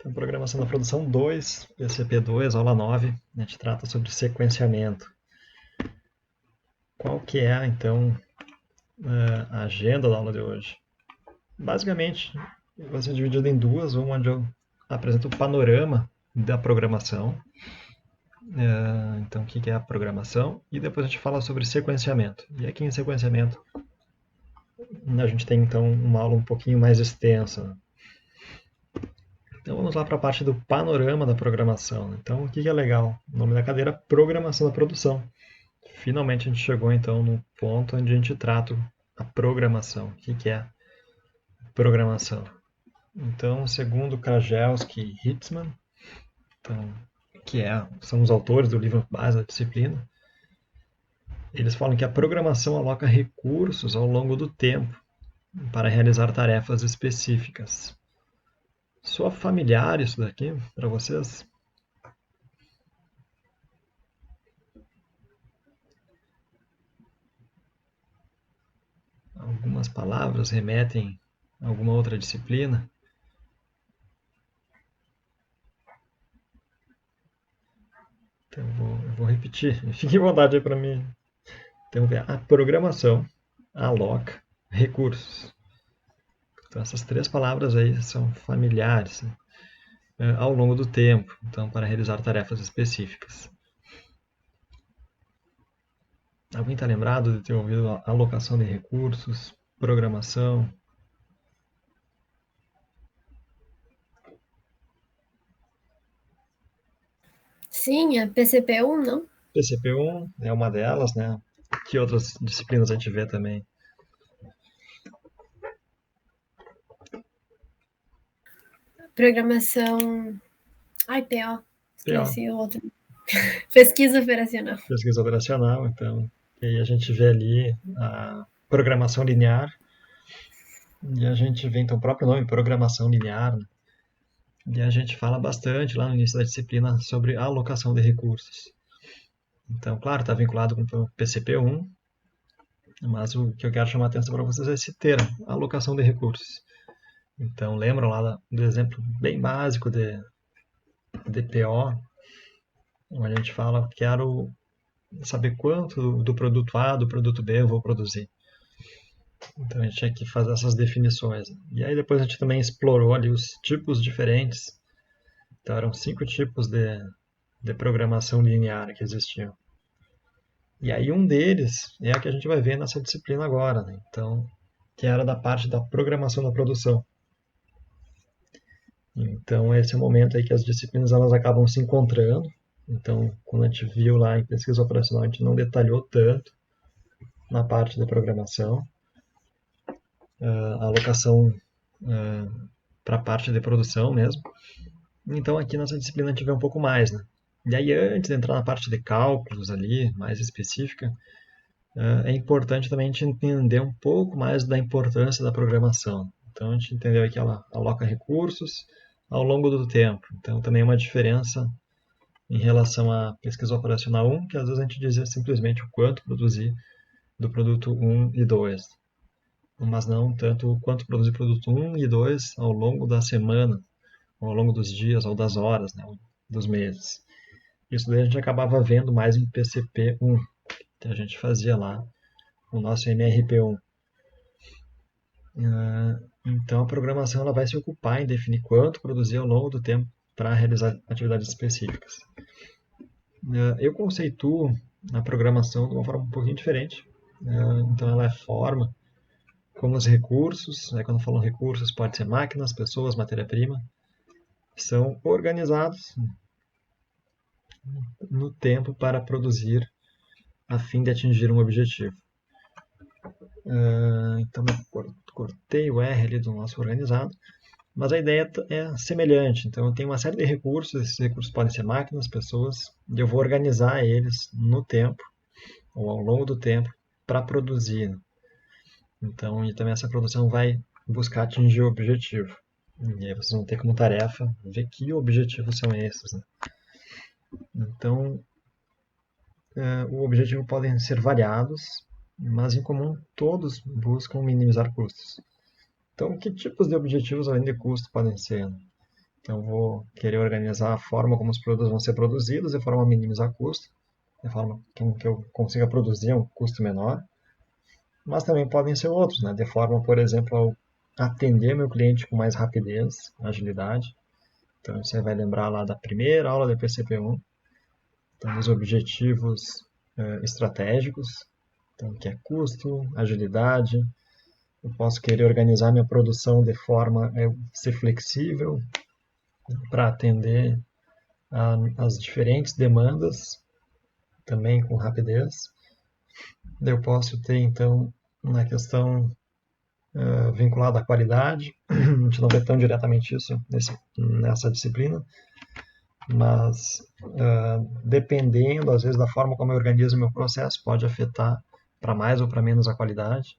Então, programação da produção 2, PCP2, aula 9, a gente trata sobre sequenciamento. Qual que é, então, a agenda da aula de hoje? Basicamente, vai ser dividido em duas, uma onde eu apresento o panorama da programação, então o que é a programação, e depois a gente fala sobre sequenciamento. E aqui em sequenciamento, a gente tem então uma aula um pouquinho mais extensa. Então vamos lá para a parte do panorama da programação. Então o que é legal? O nome da cadeira é Programação da Produção. Finalmente a gente chegou então no ponto onde a gente trata a programação. O que é programação? Então, segundo Krajewski e Hitzman, então, são os autores do livro base da disciplina, eles falam que a programação aloca recursos ao longo do tempo para realizar tarefas específicas. Soa familiar isso daqui para vocês? Algumas palavras remetem a alguma outra disciplina? Então eu vou repetir. Fique à vontade aí para mim. Então, a programação aloca recursos. Então, essas três palavras aí são familiares, né, ao longo do tempo, então, para realizar tarefas específicas. Alguém está lembrado de ter ouvido alocação de recursos, programação? Sim, a PCP1, não? PCP1 é uma delas, né? Que outras disciplinas a gente vê também? Programação. Ai, PO. PO, Esqueci o outro. Pesquisa operacional. pesquisa operacional, então. E aí a gente vê ali a programação linear, e a gente vê então o próprio nome, programação linear, né? E a gente fala bastante lá no início da disciplina sobre a alocação de recursos. Então, claro, está vinculado com o PCP1, mas o que eu quero chamar a atenção para vocês é esse termo, alocação de recursos. Então, lembram lá do exemplo bem básico de PO, onde a gente fala, quero saber quanto do produto A, do produto B eu vou produzir. Então, a gente tinha que fazer essas definições. E aí depois a gente também explorou ali os tipos diferentes. Então, eram 5 tipos de programação linear que existiam. E aí um deles é a que a gente vai ver nessa disciplina agora, né? Então, que era da parte da programação da produção. Então, esse é o momento aí que as disciplinas elas acabam se encontrando. Então, quando a gente viu lá em pesquisa operacional, a gente não detalhou tanto na parte da programação, a alocação para a parte de produção mesmo. Então, aqui nessa disciplina a gente vê um pouco mais, né? E aí, antes de entrar na parte de cálculos ali, mais específica, é importante também a gente entender um pouco mais da importância da programação. Então, a gente entendeu que ela aloca recursos ao longo do tempo. Então, também é uma diferença em relação à pesquisa operacional 1, que às vezes a gente dizia simplesmente o quanto produzir do produto 1 e 2, mas não tanto o quanto produzir produto 1 e 2 ao longo da semana, ao longo dos dias ou das horas, né, dos meses. Isso daí a gente acabava vendo mais em PCP1, que a gente fazia lá o nosso MRP1. Então a programação ela vai se ocupar em definir quanto produzir ao longo do tempo para realizar atividades específicas. Eu conceituo a programação de uma forma um pouquinho diferente. Então ela é forma como os recursos, quando eu falo recursos, pode ser máquinas, pessoas, matéria-prima, são organizados no tempo para produzir a fim de atingir um objetivo. Então eu cortei o R ali do nosso organizado, mas a ideia é semelhante. Então eu tenho uma série de recursos, esses recursos podem ser máquinas, pessoas, e eu vou organizar eles no tempo, ou ao longo do tempo, para produzir. Então, e também essa produção vai buscar atingir o objetivo. E aí vocês vão ter como tarefa ver que objetivos são esses, né? Então, o objetivo podem ser variados, mas em comum todos buscam minimizar custos. Então, que tipos de objetivos além de custo podem ser? Então, vou querer organizar a forma como os produtos vão ser produzidos, de forma a minimizar custo, de forma que eu consiga produzir a um custo menor. Mas também podem ser outros, né? De forma, por exemplo, a atender meu cliente com mais rapidez, agilidade. Então, você vai lembrar lá da primeira aula da PCP1, então, os objetivos estratégicos, então, que é custo, agilidade. Eu posso querer organizar minha produção de forma a ser flexível para atender as diferentes demandas, também com rapidez. Eu posso ter, então, na questão vinculada à qualidade, a gente não vê tão diretamente isso nessa disciplina, mas dependendo, às vezes, da forma como eu organizo meu processo, pode afetar para mais ou para menos a qualidade.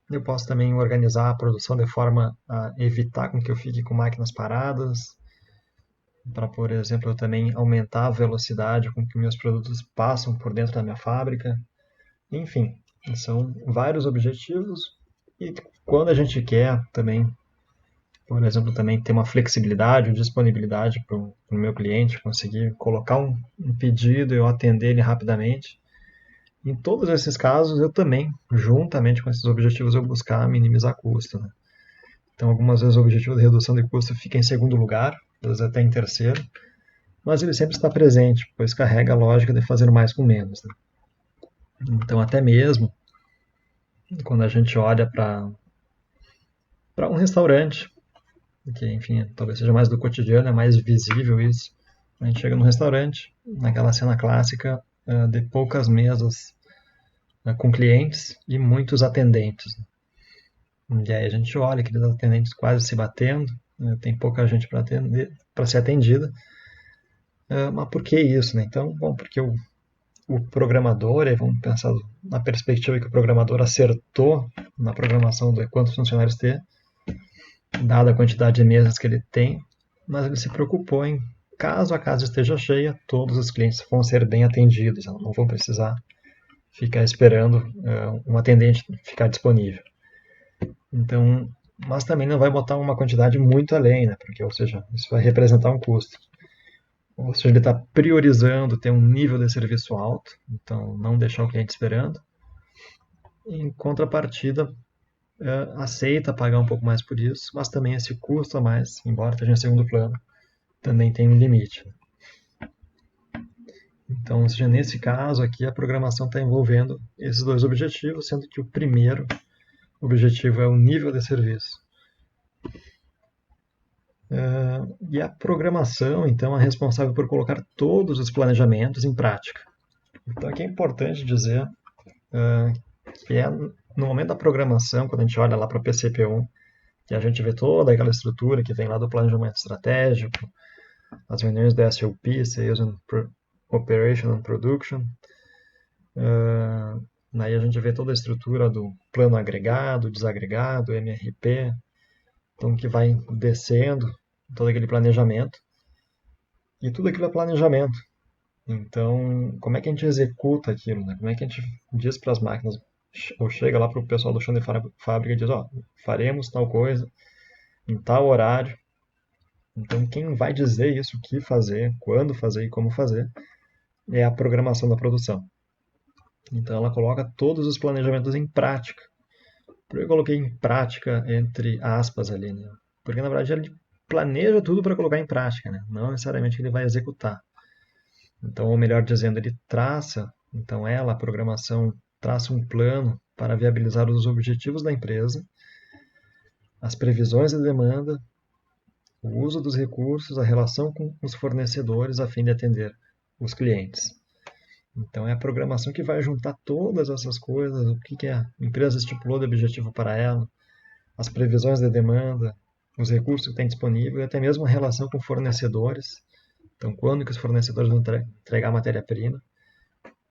Eu posso também organizar a produção de forma a evitar com que eu fique com máquinas paradas, para, por exemplo, eu também aumentar a velocidade com que meus produtos passam por dentro da minha fábrica. Enfim, são vários objetivos e quando a gente quer também, por exemplo, também ter uma flexibilidade ou disponibilidade para o meu cliente, conseguir colocar um pedido e eu atender ele rapidamente. Em todos esses casos, eu também, juntamente com esses objetivos, eu buscar minimizar custo, né? Então, algumas vezes o objetivo de redução de custo fica em segundo lugar, às vezes até em terceiro, mas ele sempre está presente, pois carrega a lógica de fazer mais com menos, né? Então, até mesmo quando a gente olha para um restaurante, que, enfim, talvez seja mais do cotidiano, é mais visível isso. A gente chega num restaurante, naquela cena clássica de poucas mesas com clientes e muitos atendentes. E aí a gente olha aqueles atendentes quase se batendo, tem pouca gente para ser atendida. Mas por que isso, né? Então, bom, porque o programador, aí vamos pensar na perspectiva que o programador acertou na programação de quantos funcionários ter, dada a quantidade de mesas que ele tem, mas ele se preocupou em, caso a casa esteja cheia, todos os clientes vão ser bem atendidos, não vão precisar ficar esperando um atendente ficar disponível. Então, mas também não vai botar uma quantidade muito além, né? Porque, ou seja, isso vai representar um custo. Ou seja, ele está priorizando ter um nível de serviço alto, então não deixar o cliente esperando. Em contrapartida, aceita pagar um pouco mais por isso, mas também esse custo a mais, embora esteja em segundo plano, também tem um limite. Então, ou seja, nesse caso aqui, a programação está envolvendo esses dois objetivos, sendo que o primeiro objetivo é o nível de serviço. E a programação, então, é responsável por colocar todos os planejamentos em prática. Então, aqui é importante dizer que é no momento da programação, quando a gente olha lá para o PCP1, que a gente vê toda aquela estrutura que vem lá do planejamento estratégico, as reuniões do SOP, Sales and Operation and Production. Aí a gente vê toda a estrutura do plano agregado, desagregado, MRP, então que vai descendo todo aquele planejamento. E tudo aquilo é planejamento. Então, como é que a gente executa aquilo, né? Como é que a gente diz para as máquinas, ou chega lá para o pessoal do chão de fábrica e diz, ó, faremos tal coisa em tal horário. Então, quem vai dizer isso, o que fazer, quando fazer e como fazer, é a programação da produção. Então, ela coloca todos os planejamentos em prática. Por que eu coloquei em prática entre aspas ali, né? Porque, na verdade, ele planeja tudo para colocar em prática, né? Não necessariamente ele vai executar. Então, ou melhor dizendo, ele traça, então ela, a programação, traça um plano para viabilizar os objetivos da empresa, as previsões de demanda, o uso dos recursos, a relação com os fornecedores a fim de atender os clientes. Então é a programação que vai juntar todas essas coisas, o que a empresa estipulou de objetivo para ela, as previsões de demanda, os recursos que tem disponível e até mesmo a relação com fornecedores. Então, quando que os fornecedores vão entregar a matéria-prima?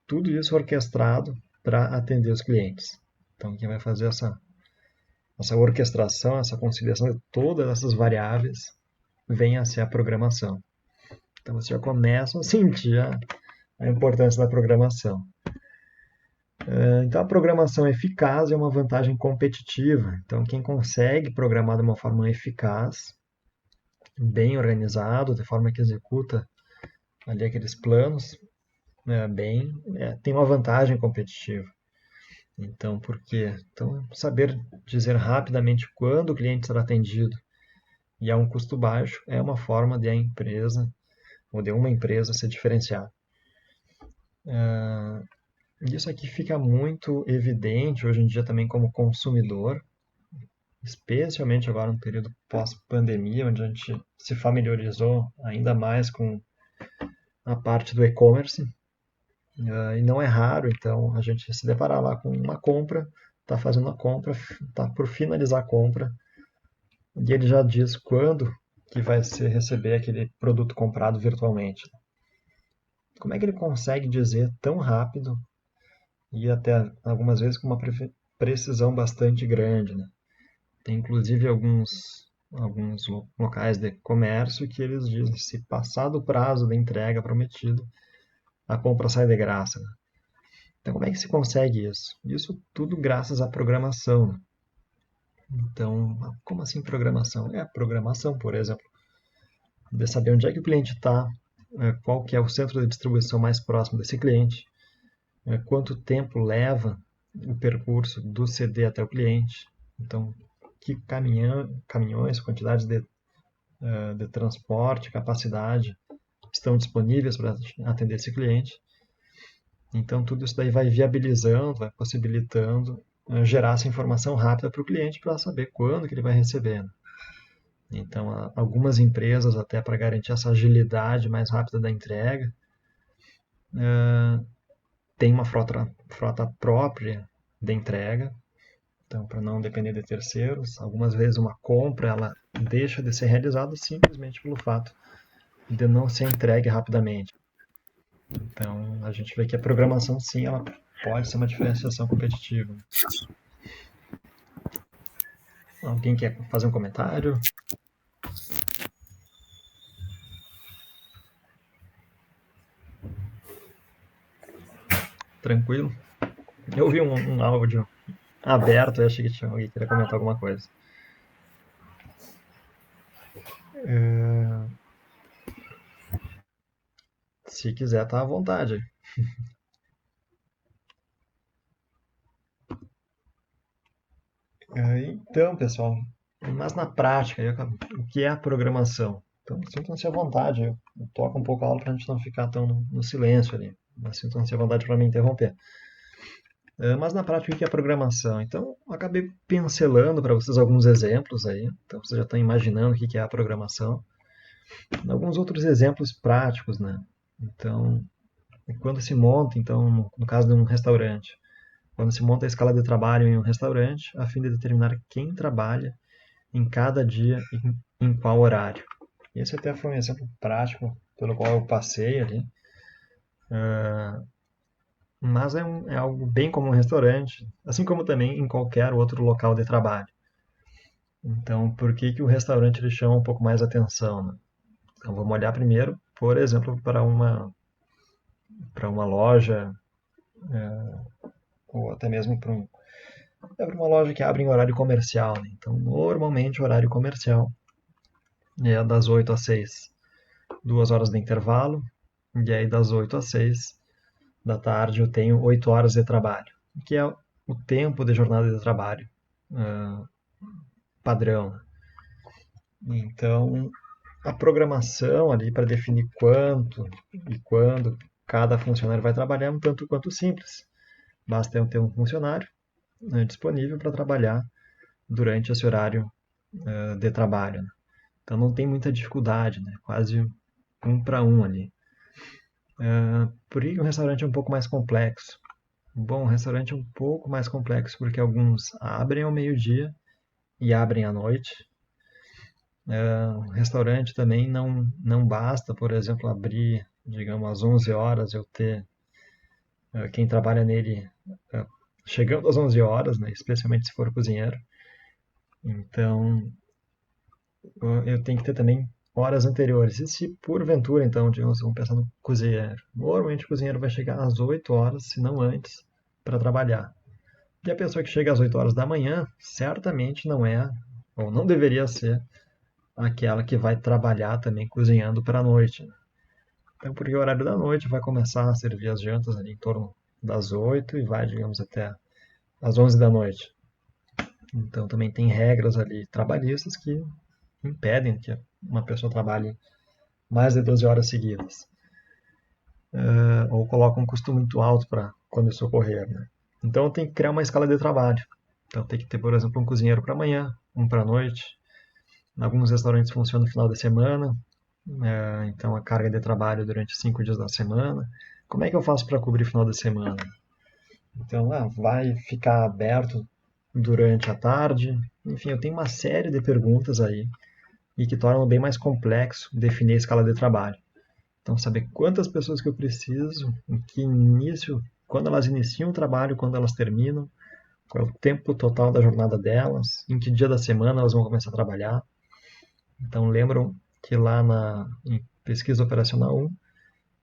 Tudo isso orquestrado para atender os clientes. Então, quem vai fazer essa orquestração, essa conciliação de todas essas variáveis, vem a ser a programação. Então, você já começa a sentir a importância da programação. Então, a programação eficaz é uma vantagem competitiva. Então, quem consegue programar de uma forma eficaz, bem organizado, de forma que executa ali aqueles planos bem, tem uma vantagem competitiva. Então, por quê? Então, saber dizer rapidamente quando o cliente será atendido e a um custo baixo é uma forma de a empresa ou de uma empresa se diferenciar. Isso aqui fica muito evidente hoje em dia também como consumidor, especialmente agora no período pós-pandemia, onde a gente se familiarizou ainda mais com a parte do e-commerce. E não é raro, então, a gente se deparar lá com uma compra, está fazendo a compra, está por finalizar a compra, e ele já diz quando que vai se receber aquele produto comprado virtualmente. Como é que ele consegue dizer tão rápido e até algumas vezes com uma precisão bastante grande, né? Tem inclusive alguns locais de comércio que eles dizem se passar do prazo da entrega prometido, a compra sai de graça, né? Então, como é que se consegue isso? Isso tudo graças à programação, né? Então, como assim programação? É a programação, por exemplo, de saber onde é que o cliente está, qual que é o centro de distribuição mais próximo desse cliente, quanto tempo leva o percurso do CD até o cliente. Então, que caminhões, quantidades de transporte, capacidade estão disponíveis para atender esse cliente. Então, tudo isso daí vai viabilizando, vai possibilitando gerar essa informação rápida para o cliente para saber quando que ele vai receber, né? Então, algumas empresas, até para garantir essa agilidade mais rápida da entrega, tem uma frota própria de entrega, então para não depender de terceiros. Algumas vezes uma compra ela deixa de ser realizada simplesmente pelo fato de não ser entregue rapidamente. Então a gente vê que a programação sim, ela pode ser uma diferenciação competitiva. Alguém quer fazer um comentário? Tranquilo? Eu vi um áudio aberto, eu achei que tinha alguém que queria comentar alguma coisa. Se quiser, tá à vontade. Então, pessoal, mas na prática, o que é a programação? Então, sintam-se à vontade. Eu toco um pouco a aula para a gente não ficar tão no silêncio ali. Mas sintam-se à vontade para me interromper. Mas na prática, o que é a programação? Então, eu acabei pincelando para vocês alguns exemplos aí. Então, vocês já estão imaginando o que é a programação. Alguns outros exemplos práticos, né? Então, quando se monta, então, no caso de um restaurante, quando se monta a escala de trabalho em um restaurante, a fim de determinar quem trabalha em cada dia e em qual horário. Esse até foi um exemplo prático pelo qual eu passei ali, mas é algo bem comum em restaurante, assim como também em qualquer outro local de trabalho. Então, por que que o restaurante ele chama um pouco mais atenção, né? Então, vamos olhar primeiro, por exemplo, para uma loja, ou até mesmo para uma loja que abre em horário comercial, né? Então, normalmente, o horário comercial é das 8 às 6, 2 horas de intervalo, e aí das 8 às 6 da tarde eu tenho 8 horas de trabalho, que é o tempo de jornada de trabalho padrão. Então, a programação ali para definir quanto e quando cada funcionário vai trabalhar é um tanto quanto simples. Basta eu ter um funcionário disponível para trabalhar durante esse horário de trabalho, né? Então não tem muita dificuldade, né? Quase um para um ali. Por que um restaurante é um pouco mais complexo? Bom, o restaurante é um pouco mais complexo porque alguns abrem ao meio-dia e abrem à noite. O restaurante também não basta, por exemplo, abrir, digamos, às 11 horas, eu ter quem trabalha nele chegando às 11 horas, né, especialmente se for cozinheiro. Então, eu tenho que ter também horas anteriores. E se porventura, então, digamos, vamos pensar no cozinheiro. Normalmente o cozinheiro vai chegar às 8 horas, se não antes, para trabalhar. E a pessoa que chega às 8 horas da manhã, certamente não é, ou não deveria ser, aquela que vai trabalhar também cozinhando para a noite, né? Então, porque o horário da noite vai começar a servir as jantas ali em torno das 8 e vai, digamos, até às 11 da noite. Então, também tem regras ali trabalhistas que impedem que uma pessoa trabalhe mais de 12 horas seguidas. Ou colocam um custo muito alto para quando isso ocorrer, né? Então, tem que criar uma escala de trabalho. Então, tem que ter, por exemplo, um cozinheiro para amanhã, um para a noite. Em alguns restaurantes funciona no final de semana, então a carga de trabalho durante 5 dias da semana. Como é que eu faço para cobrir final de semana? Então, vai ficar aberto durante a tarde? Enfim, eu tenho uma série de perguntas aí e que tornam bem mais complexo definir a escala de trabalho. Então, saber quantas pessoas que eu preciso, em que início, quando elas iniciam o trabalho, quando elas terminam, qual é o tempo total da jornada delas, em que dia da semana elas vão começar a trabalhar. Então, lembram que lá em pesquisa operacional 1,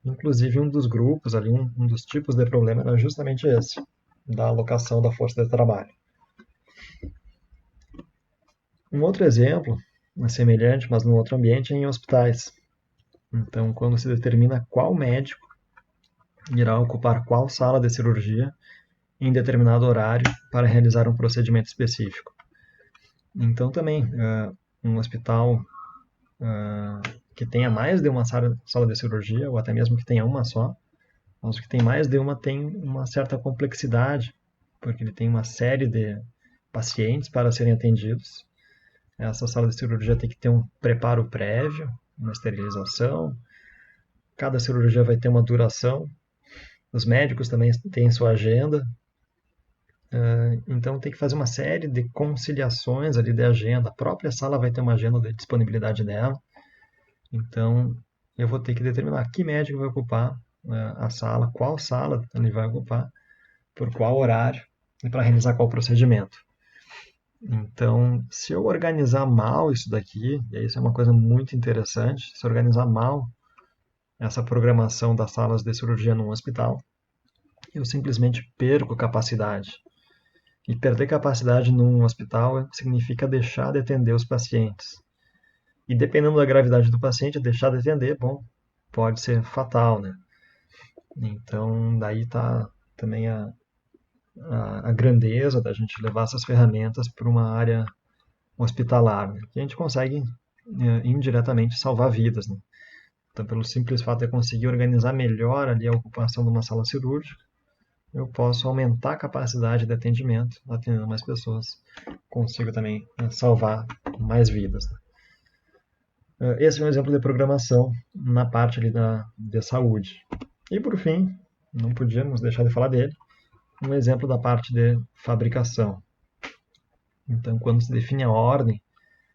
inclusive um dos grupos ali, um dos tipos de problema era justamente esse, da alocação da força de trabalho. Um outro exemplo, semelhante, mas num outro ambiente, é em hospitais. Então, quando se determina qual médico irá ocupar qual sala de cirurgia em determinado horário para realizar um procedimento específico. Então, também, um hospital que tenha mais de uma sala de cirurgia, ou até mesmo que tenha uma só, mas o que tem mais de uma tem uma certa complexidade, porque ele tem uma série de pacientes para serem atendidos. Essa sala de cirurgia tem que ter um preparo prévio, uma esterilização. Cada cirurgia vai ter uma duração. Os médicos também têm sua agenda. Então tem que fazer uma série de conciliações ali de agenda. A própria sala vai ter uma agenda de disponibilidade dela. Então eu vou ter que determinar que médico vai ocupar a sala, qual sala ele vai ocupar, por qual horário e para realizar qual procedimento. Então, se eu organizar mal isso daqui, e isso é uma coisa muito interessante, se eu organizar mal essa programação das salas de cirurgia num hospital, eu simplesmente perco capacidade. E perder capacidade num hospital significa deixar de atender os pacientes. E dependendo da gravidade do paciente, deixar de atender, bom, pode ser fatal, né? Então, daí está também a grandeza da gente levar essas ferramentas para uma área hospitalar, né? Que a gente consegue indiretamente salvar vidas, né? Então, pelo simples fato de eu conseguir organizar melhor ali a ocupação de uma sala cirúrgica, eu posso aumentar a capacidade de atendimento, atendendo mais pessoas. Consigo também salvar mais vidas, né? Esse é um exemplo de programação na parte ali de saúde. E por fim, não podíamos deixar de falar dele, um exemplo da parte de fabricação. Então, quando se define a ordem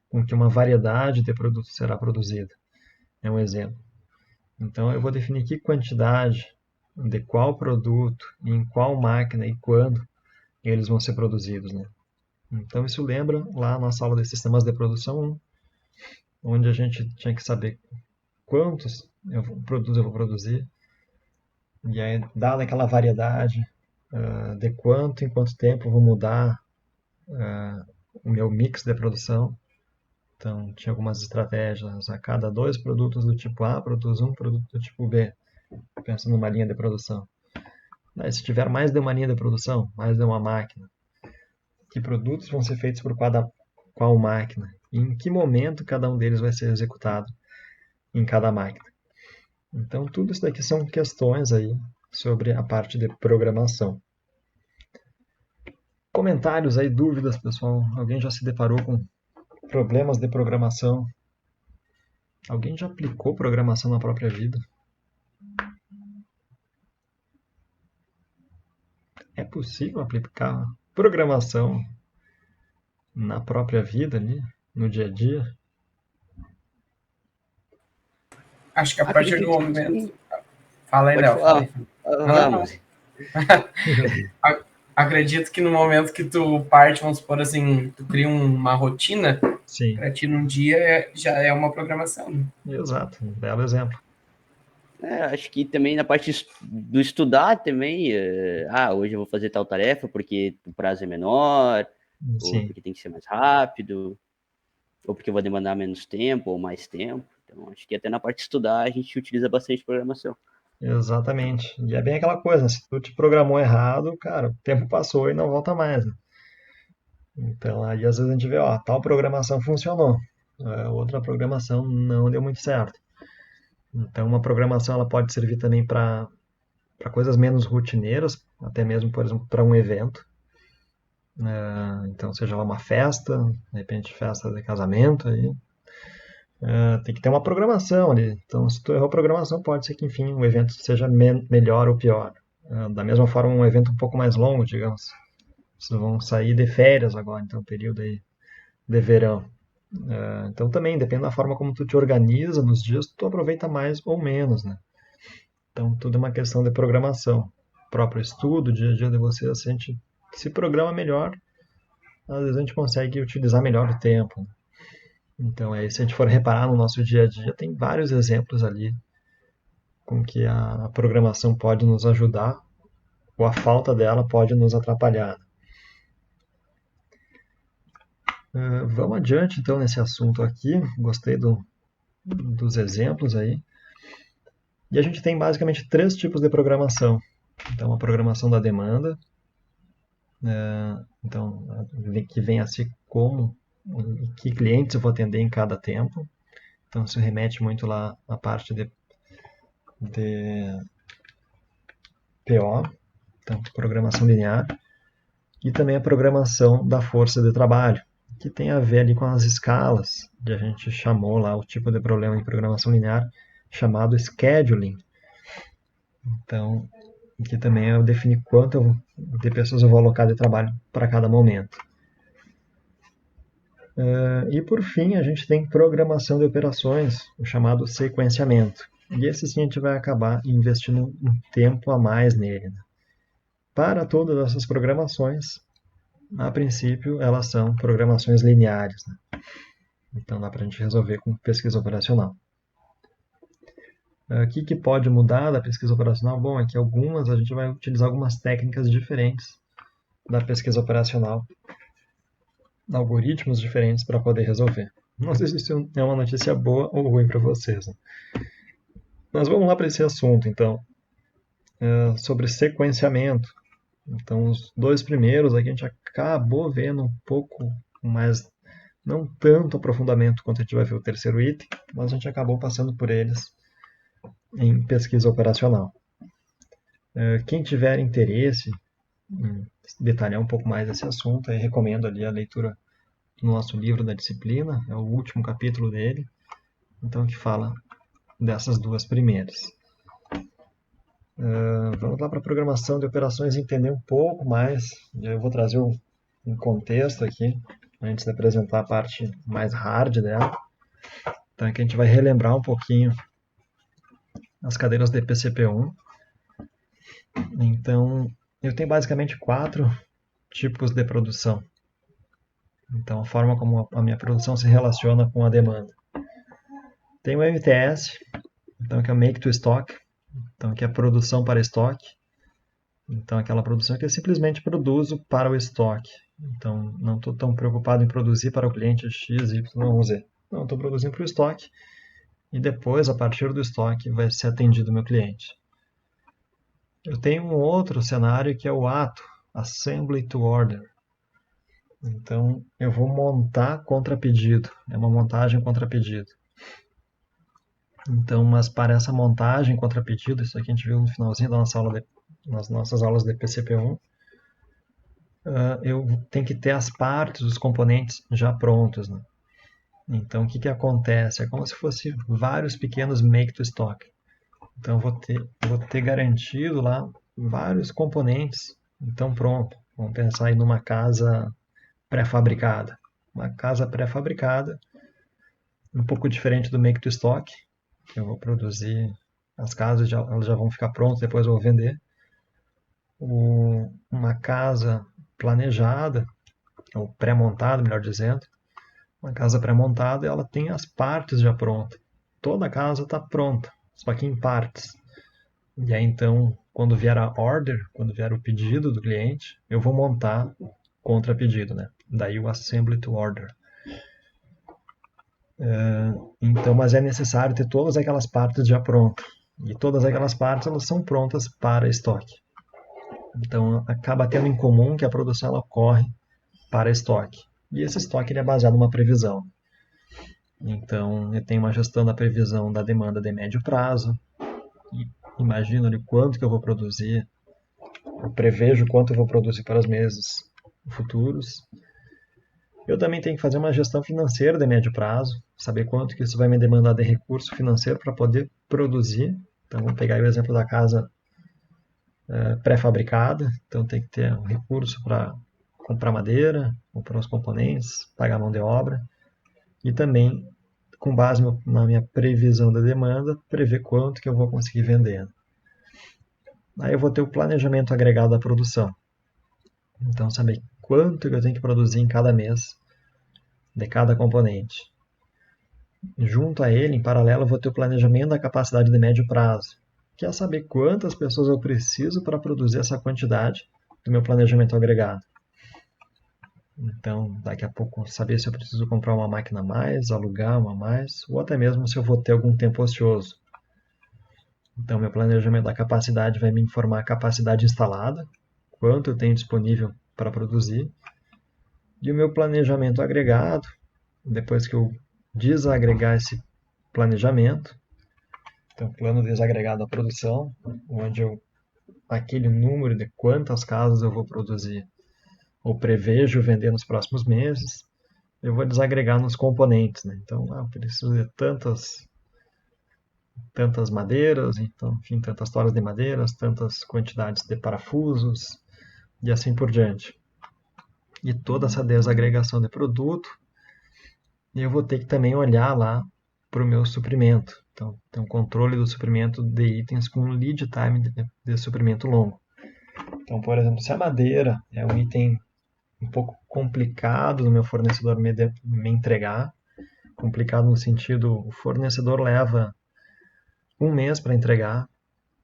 com que uma variedade de produtos será produzida, é um exemplo. Então, eu vou definir que quantidade de qual produto, em qual máquina e quando eles vão ser produzidos, né? Então, isso lembra lá a nossa aula de sistemas de produção 1, onde a gente tinha que saber quantos produtos eu vou produzir, e aí, dada aquela variedade, de quanto em quanto tempo eu vou mudar o meu mix de produção. Então, tinha algumas estratégias. A cada 2 produtos do tipo A, produz um produto do tipo B, pensando numa linha de produção. Mas se tiver mais de uma linha de produção, mais de uma máquina, que produtos vão ser feitos por qual máquina? E em que momento cada um deles vai ser executado em cada máquina? Então, tudo isso daqui são questões aí sobre a parte de programação. Comentários aí, dúvidas, pessoal? Alguém já se deparou com problemas de programação? Alguém já aplicou programação na própria vida? É possível aplicar programação na própria vida ali, no dia a dia? Acho que a partir do momento... Fala aí, Pode Léo. falar. Vamos. Acredito que no momento que tu parte, vamos supor assim, tu cria uma rotina, Sim. para ti num dia já é uma programação, né? Exato, um belo exemplo. Acho que também na parte do estudar também, hoje eu vou fazer tal tarefa porque o prazo é menor, ou Sim, porque tem que ser mais rápido, ou porque eu vou demandar menos tempo ou mais tempo. Então, acho que até na parte de estudar a gente utiliza bastante programação. exatamente. E é bem aquela coisa, né? Se tu te programou errado, cara, o tempo passou e não volta mais, né? Então aí às vezes a gente vê, ó, tal programação funcionou, outra programação não deu muito certo. Então uma programação ela pode servir também para coisas menos rotineiras, até mesmo, por exemplo, para um evento. Então seja lá uma festa, de repente festa de casamento, aí tem que ter uma programação ali. Então se tu errou a programação, pode ser que enfim o evento seja melhor ou pior. Da mesma forma um evento um pouco mais longo, digamos. Vocês vão sair de férias agora, então período aí de verão. Então também depende da forma como tu te organiza nos dias, tu aproveita mais ou menos, né? Então tudo é uma questão de programação. O próprio estudo, o dia a dia de vocês, se a gente se programa melhor, às vezes a gente consegue utilizar melhor o tempo, né? Então aí se a gente for reparar no nosso dia a dia, tem vários exemplos ali com que a programação pode nos ajudar ou a falta dela pode nos atrapalhar. Vamos adiante então nesse assunto aqui. Gostei dos exemplos aí. E a gente tem basicamente três tipos de programação. Então, a programação da demanda, então, que vem a ser como e que clientes eu vou atender em cada tempo. Então, isso remete muito lá à parte de PO, então, programação linear, e também a programação da força de trabalho, que tem a ver ali com as escalas, que a gente chamou lá o tipo de problema em programação linear, chamado scheduling. Então, que também é definir quanto de pessoas eu vou alocar de trabalho para cada momento. E por fim, a gente tem programação de operações, o chamado sequenciamento. E esse sim a gente vai acabar investindo um tempo a mais nele, né? Para todas essas programações, a princípio, elas são programações lineares, né? Então dá para a gente resolver com pesquisa operacional. O que pode mudar da pesquisa operacional? Bom, é que a gente vai utilizar algumas técnicas diferentes da pesquisa operacional, algoritmos diferentes para poder resolver. Não sei se isso é uma notícia boa ou ruim para vocês, né? Mas vamos lá para esse assunto, então, sobre sequenciamento. Então, os dois primeiros aqui a gente acabou vendo um pouco mais, não tanto aprofundamento quanto a gente vai ver o terceiro item, mas a gente acabou passando por eles em pesquisa operacional. Quem tiver interesse em detalhar um pouco mais esse assunto, eu recomendo ali a leitura do nosso livro da disciplina, é o último capítulo dele, então que fala dessas duas primeiras. Vamos lá para a programação de operações e entender um pouco mais. Eu vou trazer um contexto aqui, antes de apresentar a parte mais hard dela. Então aqui a gente vai relembrar um pouquinho as cadeiras de PCP-1. Então, eu tenho basicamente 4 tipos de produção. Então, a forma como a minha produção se relaciona com a demanda. Tem o MTS, então, que é o Make to Stock, então, que é produção para estoque. Então, aquela produção que eu simplesmente produzo para o estoque. Então, não estou tão preocupado em produzir para o cliente X, Y ou Z. Não, estou produzindo para o estoque e depois, a partir do estoque, vai ser atendido o meu cliente. Eu tenho um outro cenário que é o ATO, Assembly to Order. Então, eu vou montar contra pedido. É uma montagem contra pedido. Então, mas para essa montagem contra pedido, isso aqui a gente viu no finalzinho da nossa aula nas nossas aulas de PCP-1, eu tenho que ter as partes, os componentes já prontos, né? Então, o que acontece? É como se fosse vários pequenos make to stock. Então, eu vou ter garantido lá vários componentes. Então, pronto. Vamos pensar aí numa casa pré-fabricada. Uma casa pré-fabricada, um pouco diferente do make to stock, que eu vou produzir as casas, elas já vão ficar prontas, depois eu vou vender. Uma casa planejada, ou pré-montada, melhor dizendo. Uma casa pré-montada, ela tem as partes já prontas. Toda a casa está pronta, só que em partes. E aí, então, quando vier a order, quando vier o pedido do cliente, eu vou montar contra pedido, né? Daí o assembly to order. Então, mas é necessário ter todas aquelas partes já prontas. E todas aquelas partes, elas são prontas para estoque. Então, acaba tendo em comum que a produção ela ocorre para estoque. E esse estoque ele é baseado numa previsão. Então, eu tenho uma gestão da previsão da demanda de médio prazo. Imagino ali quanto que eu vou produzir. Eu prevejo quanto eu vou produzir para os meses futuros. Eu também tenho que fazer uma gestão financeira de médio prazo, saber quanto que isso vai me demandar de recurso financeiro para poder produzir. Então, vamos pegar o exemplo da casa pré-fabricada. Então, tem que ter um recurso para comprar madeira, comprar os componentes, pagar mão de obra. E também, com base na minha previsão da demanda, prever quanto que eu vou conseguir vender. Aí eu vou ter o planejamento agregado da produção. Então, saber quanto que eu tenho que produzir em cada mês de cada componente. Junto a ele, em paralelo, eu vou ter o planejamento da capacidade de médio prazo, que é saber quantas pessoas eu preciso para produzir essa quantidade do meu planejamento agregado. Então, daqui a pouco, saber se eu preciso comprar uma máquina a mais, alugar uma a mais, ou até mesmo se eu vou ter algum tempo ocioso. Então, meu planejamento da capacidade vai me informar a capacidade instalada, quanto eu tenho disponível para produzir, e o meu planejamento agregado, depois que eu desagregar esse planejamento, então, plano desagregado da produção, onde aquele número de quantas casas eu vou produzir, ou prevejo vender nos próximos meses, eu vou desagregar nos componentes, né? Então, eu preciso de tantas madeiras, então, enfim, tantas toras de madeiras, tantas quantidades de parafusos, e assim por diante. E toda essa desagregação de produto, eu vou ter que também olhar lá para o meu suprimento. Então, tem um controle do suprimento de itens com um lead time de suprimento longo. Então, por exemplo, se a madeira é um item um pouco complicado do meu fornecedor me entregar, complicado no sentido, o fornecedor leva um mês para entregar,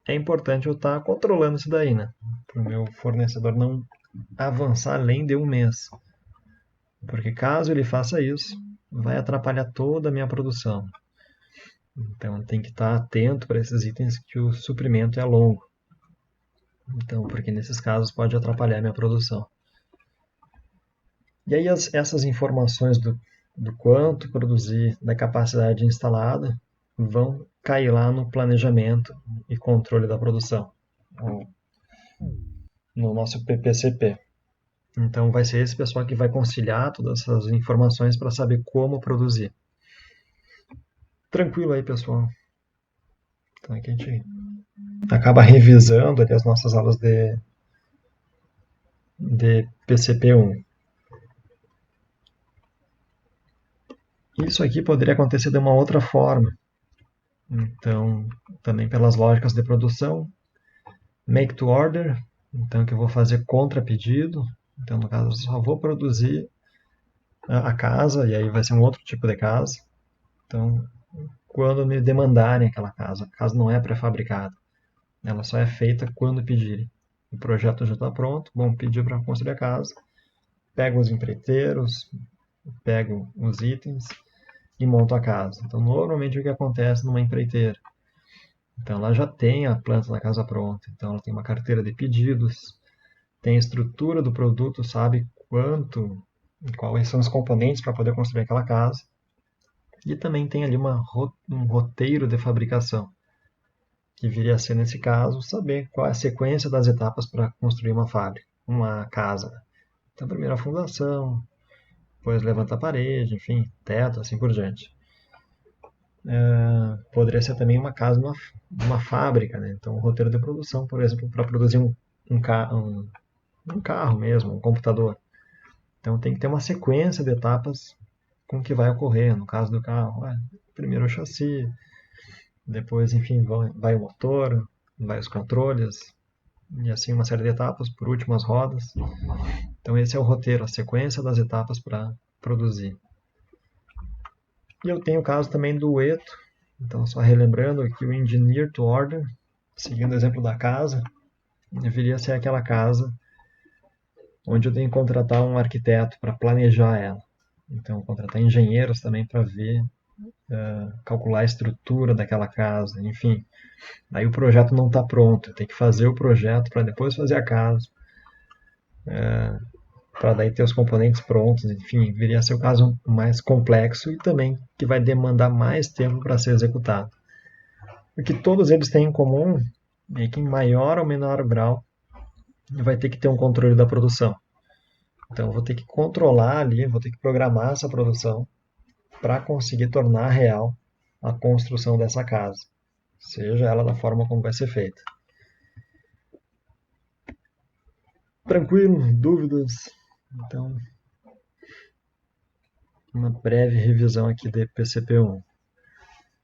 é importante eu estar controlando isso daí, né? Para o meu fornecedor não avançar além de um mês. Porque caso ele faça isso, vai atrapalhar toda a minha produção. Então tem que estar atento para esses itens que o suprimento é longo. Então, porque nesses casos pode atrapalhar a minha produção. E aí essas informações do quanto produzir, da capacidade instalada, vão cair lá no planejamento e controle da produção, no nosso PPCP. Então vai ser esse pessoal que vai conciliar todas essas informações para saber como produzir. Tranquilo aí, pessoal. Então aqui a gente acaba revisando ali as nossas aulas de PCP1. Isso aqui poderia acontecer de uma outra forma. Então, também pelas lógicas de produção, make to order, então que eu vou fazer contra pedido. Então, no caso, eu só vou produzir a casa, e aí vai ser um outro tipo de casa. Então, quando me demandarem aquela casa, a casa não é pré-fabricada, ela só é feita quando pedirem. O projeto já está pronto, vão pedir para construir a casa, pego os empreiteiros, pego os itens e monto a casa. Então, normalmente o que acontece numa empreiteira? Então, ela já tem a planta da casa pronta, então ela tem uma carteira de pedidos, tem a estrutura do produto, sabe quais são os componentes para poder construir aquela casa, e também tem ali um roteiro de fabricação, que viria a ser, nesse caso, saber qual é a sequência das etapas para construir uma casa. Então, primeiro a fundação, depois levanta a parede, enfim, teto, assim por diante. Poderia ser também uma casa numa fábrica, né? Então, um roteiro de produção, por exemplo, para produzir um carro mesmo, um computador. Então, tem que ter uma sequência de etapas com que vai ocorrer. No caso do carro, primeiro o chassi, depois, enfim, vai o motor, vai os controles, e assim uma série de etapas, por último as rodas. Então esse é o roteiro, a sequência das etapas para produzir. E eu tenho o caso também do ETO, Então, só relembrando que o Engineer to Order, seguindo o exemplo da casa, deveria ser aquela casa onde eu tenho que contratar um arquiteto para planejar ela. Então, contratar engenheiros também para ver, calcular a estrutura daquela casa, enfim. Aí o projeto não está pronto, tem que fazer o projeto para depois fazer a casa, para daí ter os componentes prontos, enfim, viria a ser o caso mais complexo e também que vai demandar mais tempo para ser executado. O que todos eles têm em comum é que em maior ou menor grau vai ter que ter um controle da produção. Então eu vou ter que controlar ali, vou ter que programar essa produção para conseguir tornar real a construção dessa casa, seja ela da forma como vai ser feita. Tranquilo? Dúvidas? Então, uma breve revisão aqui de PCP-1.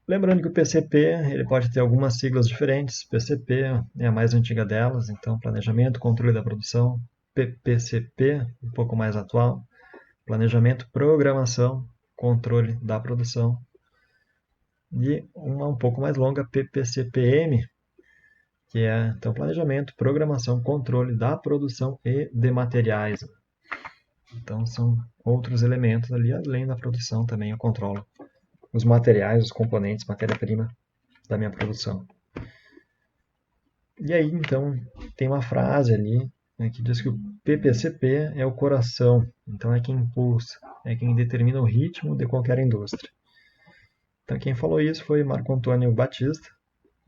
Lembrando que o PCP ele pode ter algumas siglas diferentes. PCP é a mais antiga delas, então Planejamento, Controle da Produção. PPCP, um pouco mais atual. Planejamento, Programação, Controle da Produção. E uma um pouco mais longa, PPCPM, que é então Planejamento, Programação, Controle da Produção e de Materiais. Então são outros elementos ali, além da produção também eu controlo os materiais, os componentes, matéria-prima da minha produção. E aí então tem uma frase ali, né, que diz que o PPCP é o coração, então é quem impulsa, é quem determina o ritmo de qualquer indústria. Então quem falou isso foi Marco Antônio Batista,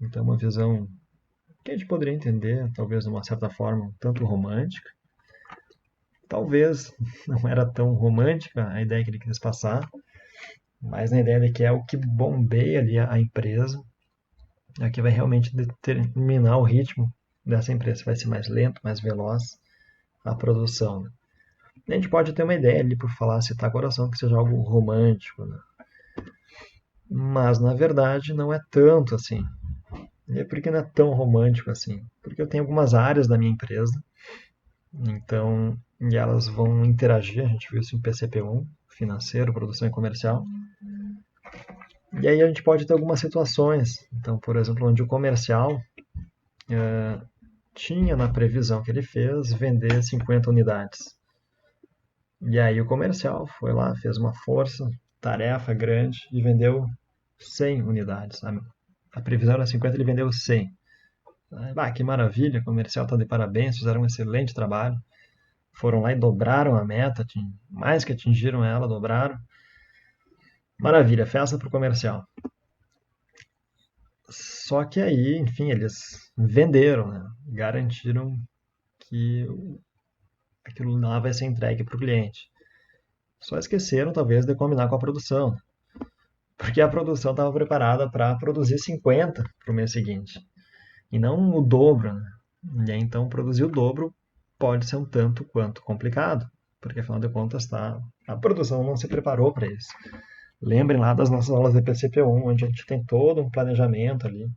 então uma visão que a gente poderia entender, talvez de uma certa forma, um tanto romântica. Talvez não era tão romântica a ideia que ele quis passar, mas na ideia de que é o que bombeia ali a empresa, é o que vai realmente determinar o ritmo dessa empresa, se vai ser mais lento, mais veloz a produção. Né? A gente pode ter uma ideia ali, por falar, citar coração, que seja algo romântico, né? Mas na verdade não é tanto assim. E por que não é tão romântico assim? Porque eu tenho algumas áreas da minha empresa, então, e elas vão interagir, a gente viu isso em PCP-1, financeiro, produção e comercial. E aí a gente pode ter algumas situações, então, por exemplo, onde o comercial tinha na previsão que ele fez vender 50 unidades. E aí o comercial foi lá, fez uma força, tarefa grande e vendeu 100 unidades. A previsão era 50, ele vendeu 100. Que maravilha, o comercial está de parabéns, fizeram um excelente trabalho. Foram lá e dobraram a meta, mais que atingiram ela, dobraram. Maravilha, festa para o comercial. Só que aí, enfim, eles venderam, né? Garantiram que aquilo lá vai ser entregue para o cliente. Só esqueceram, talvez, de combinar com a produção. Porque a produção estava preparada para produzir 50 para o mês seguinte. E não o dobro, né? E aí, então, produzir o dobro pode ser um tanto quanto complicado. Porque, afinal de contas, a produção não se preparou para isso. Lembrem lá das nossas aulas de PCP-1, onde a gente tem todo um planejamento ali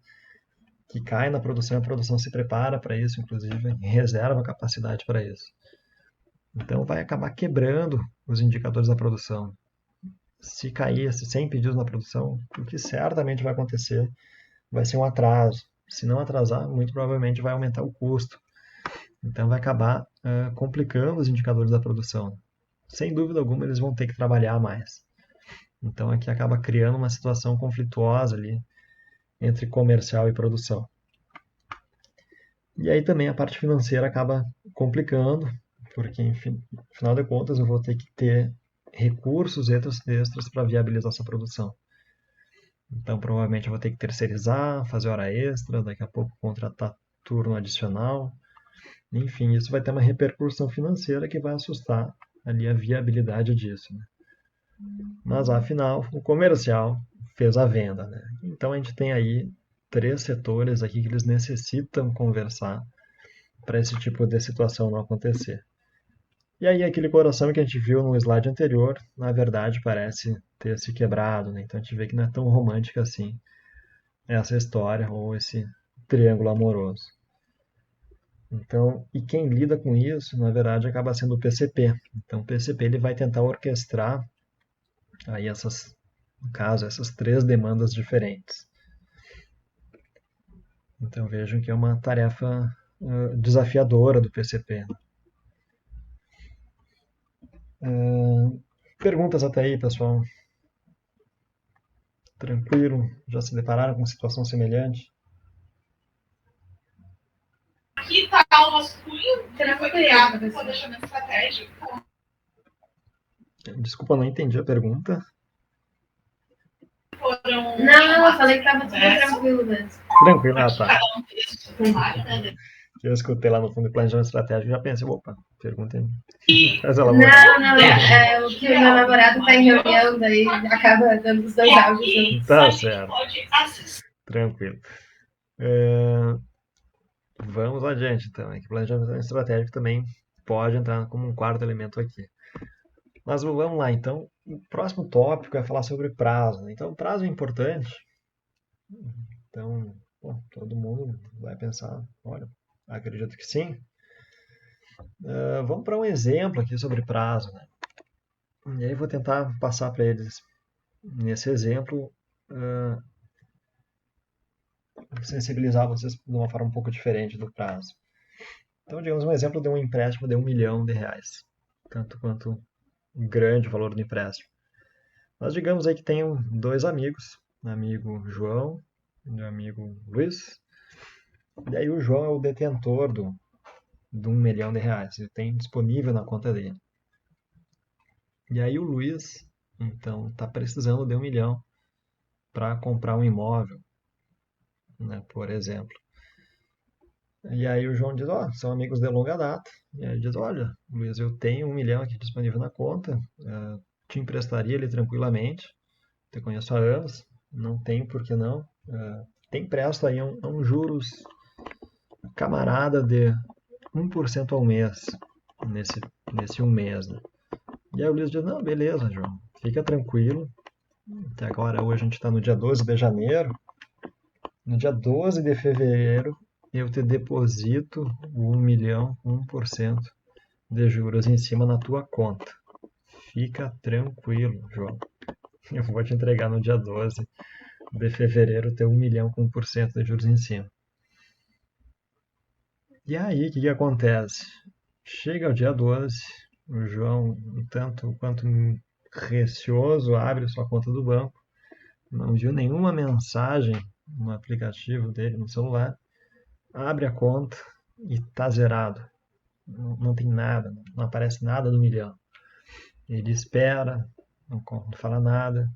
que cai na produção e a produção se prepara para isso, inclusive reserva capacidade para isso. Então vai acabar quebrando os indicadores da produção. Se cair 100 pedidos na produção, o que certamente vai acontecer vai ser um atraso. Se não atrasar, muito provavelmente vai aumentar o custo. Então vai acabar complicando os indicadores da produção. Sem dúvida alguma, eles vão ter que trabalhar mais. Então aqui acaba criando uma situação conflituosa ali entre comercial e produção. E aí também a parte financeira acaba complicando, porque, enfim, afinal de contas, eu vou ter que ter recursos extras para viabilizar essa produção. Então, provavelmente, eu vou ter que terceirizar, fazer hora extra, daqui a pouco contratar turno adicional. Enfim, isso vai ter uma repercussão financeira que vai assustar ali a viabilidade disso. Né? Mas, afinal, o comercial fez a venda. Né? Então, a gente tem aí 3 setores aqui que eles necessitam conversar para esse tipo de situação não acontecer. E aí aquele coração que a gente viu no slide anterior, na verdade parece ter se quebrado, né? Então a gente vê que não é tão romântica assim essa história ou esse triângulo amoroso. Então, e quem lida com isso, na verdade, acaba sendo o PCP. Então o PCP ele vai tentar orquestrar aí essas no caso, essas 3 demandas diferentes. Então vejam que é uma tarefa desafiadora do PCP. Perguntas até aí, pessoal? Tranquilo? Já se depararam com situação semelhante? Aqui está o nosso cunho, que foi criado com planejamento estratégico. Desculpa, não entendi a pergunta. Não, eu falei que estava tudo tranquilo mesmo. Tranquilo, tá. Um texto primário, né? Eu escutei lá no fundo do planejamento estratégico e já pensei, opa, pergunta mais elaborada. Não, é o que o meu namorado está em reunião, daí acaba dando os 2 áudios. Tá certo. Pode assistir. Tranquilo. Vamos adiante, então. É que planejamento estratégico também pode entrar como um quarto elemento aqui. Mas vamos lá, então. O próximo tópico é falar sobre prazo, né? Então, prazo é importante. Então, bom, todo mundo vai pensar, olha, acredito que sim. Vamos para um exemplo aqui sobre prazo, né? E aí vou tentar passar para eles, nesse exemplo, sensibilizar vocês de uma forma um pouco diferente do prazo. Então, digamos, um exemplo de um empréstimo de R$1 milhão, tanto quanto grande o valor do empréstimo. Mas digamos aí que tenham 2 amigos, amigo João e amigo Luiz, e aí o João é o detentor de R$1 milhão, ele tem disponível na conta dele. E aí o Luiz, então, está precisando de R$1 milhão para comprar um imóvel, né, por exemplo. E aí o João diz, são amigos de longa data. E aí ele diz, olha, Luiz, eu tenho R$1 milhão aqui disponível na conta, te emprestaria ele tranquilamente, te conheço há anos, não tem por que não. Tem empresto aí a um juros camarada de 1% ao mês, nesse um mês, né? E aí o Luiz diz, não, beleza, João, fica tranquilo, que agora hoje a gente está no dia 12 de janeiro, no dia 12 de fevereiro eu te deposito o 1 milhão com 1% de juros em cima na tua conta. Fica tranquilo, João. Eu vou te entregar no dia 12 de fevereiro teu 1 milhão com 1% de juros em cima. E aí, o que acontece? Chega o dia 12, o João, tanto quanto receoso, abre sua conta do banco, não viu nenhuma mensagem no aplicativo dele no celular, abre a conta e está zerado. Não tem nada, não aparece nada do milhão. Ele espera, não fala nada.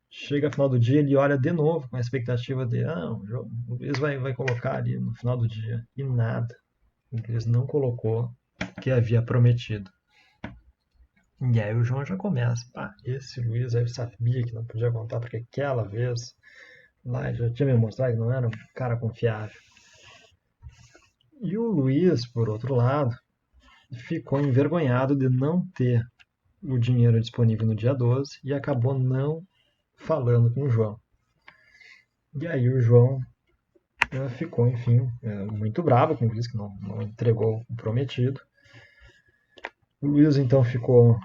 Chega no final do dia, ele olha de novo com a expectativa de, o Luiz vai colocar ali no final do dia. E nada. O Luiz não colocou o que havia prometido. E aí o João já começa. Esse Luiz aí eu sabia que não podia contar, porque aquela vez lá já tinha me mostrado que não era um cara confiável. E o Luiz, por outro lado, ficou envergonhado de não ter o dinheiro disponível no dia 12 e acabou não falando com o João. E aí o João ficou, enfim, muito bravo com o Luiz, que não entregou o prometido. O Luiz, então, ficou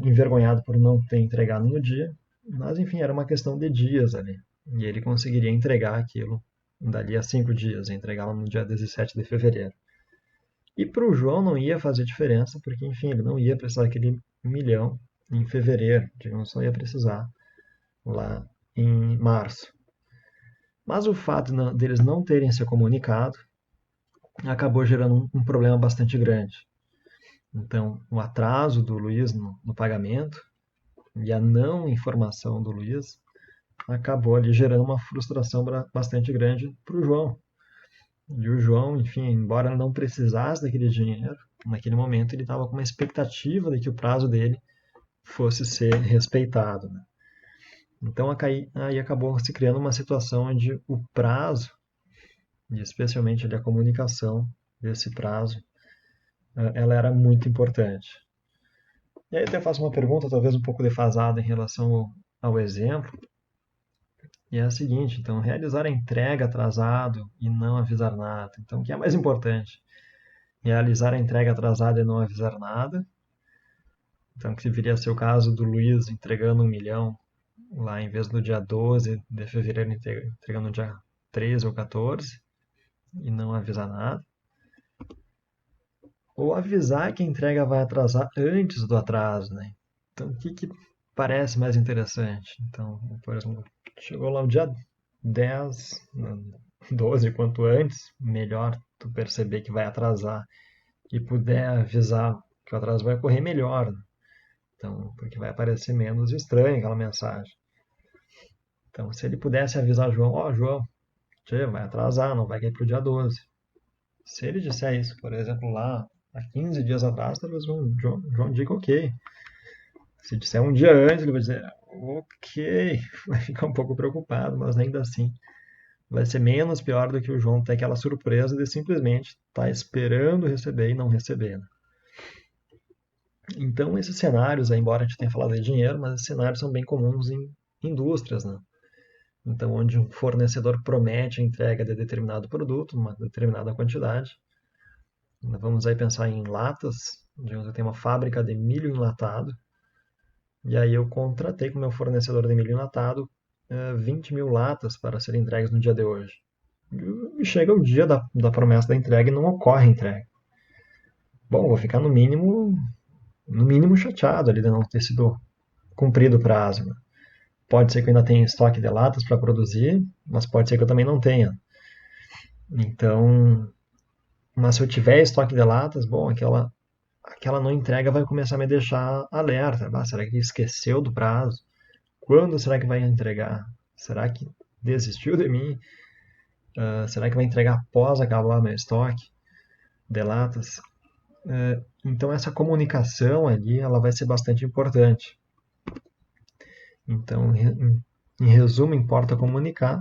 envergonhado por não ter entregado no dia, mas, enfim, era uma questão de dias ali. E ele conseguiria entregar aquilo dali a 5 dias, entregá-lo no dia 17 de fevereiro. E para o João não ia fazer diferença, porque, enfim, ele não ia precisar daquele 1 milhão em fevereiro, digamos, só ia precisar lá em março. Mas o fato deles não terem se comunicado acabou gerando um problema bastante grande. Então, o atraso do Luiz no pagamento e a não informação do Luiz acabou ali gerando uma frustração bastante grande para o João. E o João, enfim, embora ele não precisasse daquele dinheiro, naquele momento ele estava com uma expectativa de que o prazo dele fosse ser respeitado, né? Então aí acabou se criando uma situação onde o prazo, e especialmente ali a comunicação desse prazo, ela era muito importante. E aí até faço uma pergunta, talvez um pouco defasada em relação ao exemplo, e é a seguinte, então, realizar a entrega atrasado e não avisar nada. Então, o que é mais importante? Realizar a entrega atrasada e não avisar nada. Então, que viria a ser o caso do Luiz entregando 1 milhão lá em vez do dia 12 de fevereiro entregar no dia 13 ou 14 e não avisar nada. Ou avisar que a entrega vai atrasar antes do atraso, né? Então, o que parece mais interessante? Então, por exemplo, chegou lá o dia 10, 12, quanto antes, melhor tu perceber que vai atrasar e puder avisar que o atraso vai ocorrer melhor, né? Então, porque vai aparecer menos estranho aquela mensagem. Então, se ele pudesse avisar João, João, vai atrasar, não vai cair para o dia 12. Se ele disser isso, por exemplo, lá há 15 dias atrás, talvez o João diga ok. Se disser um dia antes, ele vai dizer ok, vai ficar um pouco preocupado, mas ainda assim vai ser menos pior do que o João ter aquela surpresa de simplesmente estar esperando receber e não receber, né? Então, esses cenários, embora a gente tenha falado de dinheiro, mas esses cenários são bem comuns em indústrias, né? Então, onde um fornecedor promete a entrega de determinado produto, uma determinada quantidade. Vamos aí pensar em latas. Digamos que eu tenho uma fábrica de milho enlatado, e aí eu contratei com o meu fornecedor de milho enlatado 20 mil latas para serem entregues no dia de hoje. E chega o dia da promessa da entrega e não ocorre a entrega. Bom, vou ficar no mínimo chateado ali de não ter sido cumprido o prazo, né? Pode ser que eu ainda tenha estoque de latas para produzir, mas pode ser que eu também não tenha. Então, mas se eu tiver estoque de latas, bom, aquela não entrega vai começar a me deixar alerta. Será que esqueceu do prazo? Quando será que vai entregar? Será que desistiu de mim? Será que vai entregar após acabar meu estoque de latas? Então, essa comunicação ali, ela vai ser bastante importante. Então, em resumo, importa comunicar,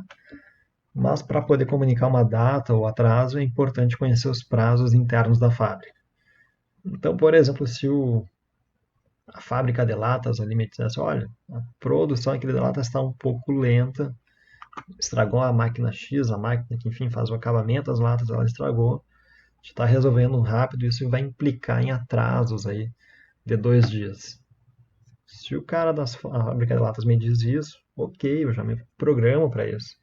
mas para poder comunicar uma data ou atraso, é importante conhecer os prazos internos da fábrica. Então, por exemplo, se a fábrica de latas ali me dissesse, olha, a produção aqui de latas está um pouco lenta, estragou a máquina X, a máquina que, enfim, faz o acabamento das latas, ela estragou, a gente está resolvendo rápido, isso vai implicar em atrasos aí de 2 dias. Se o cara da fábrica de latas me diz isso, ok, eu já me programo para isso.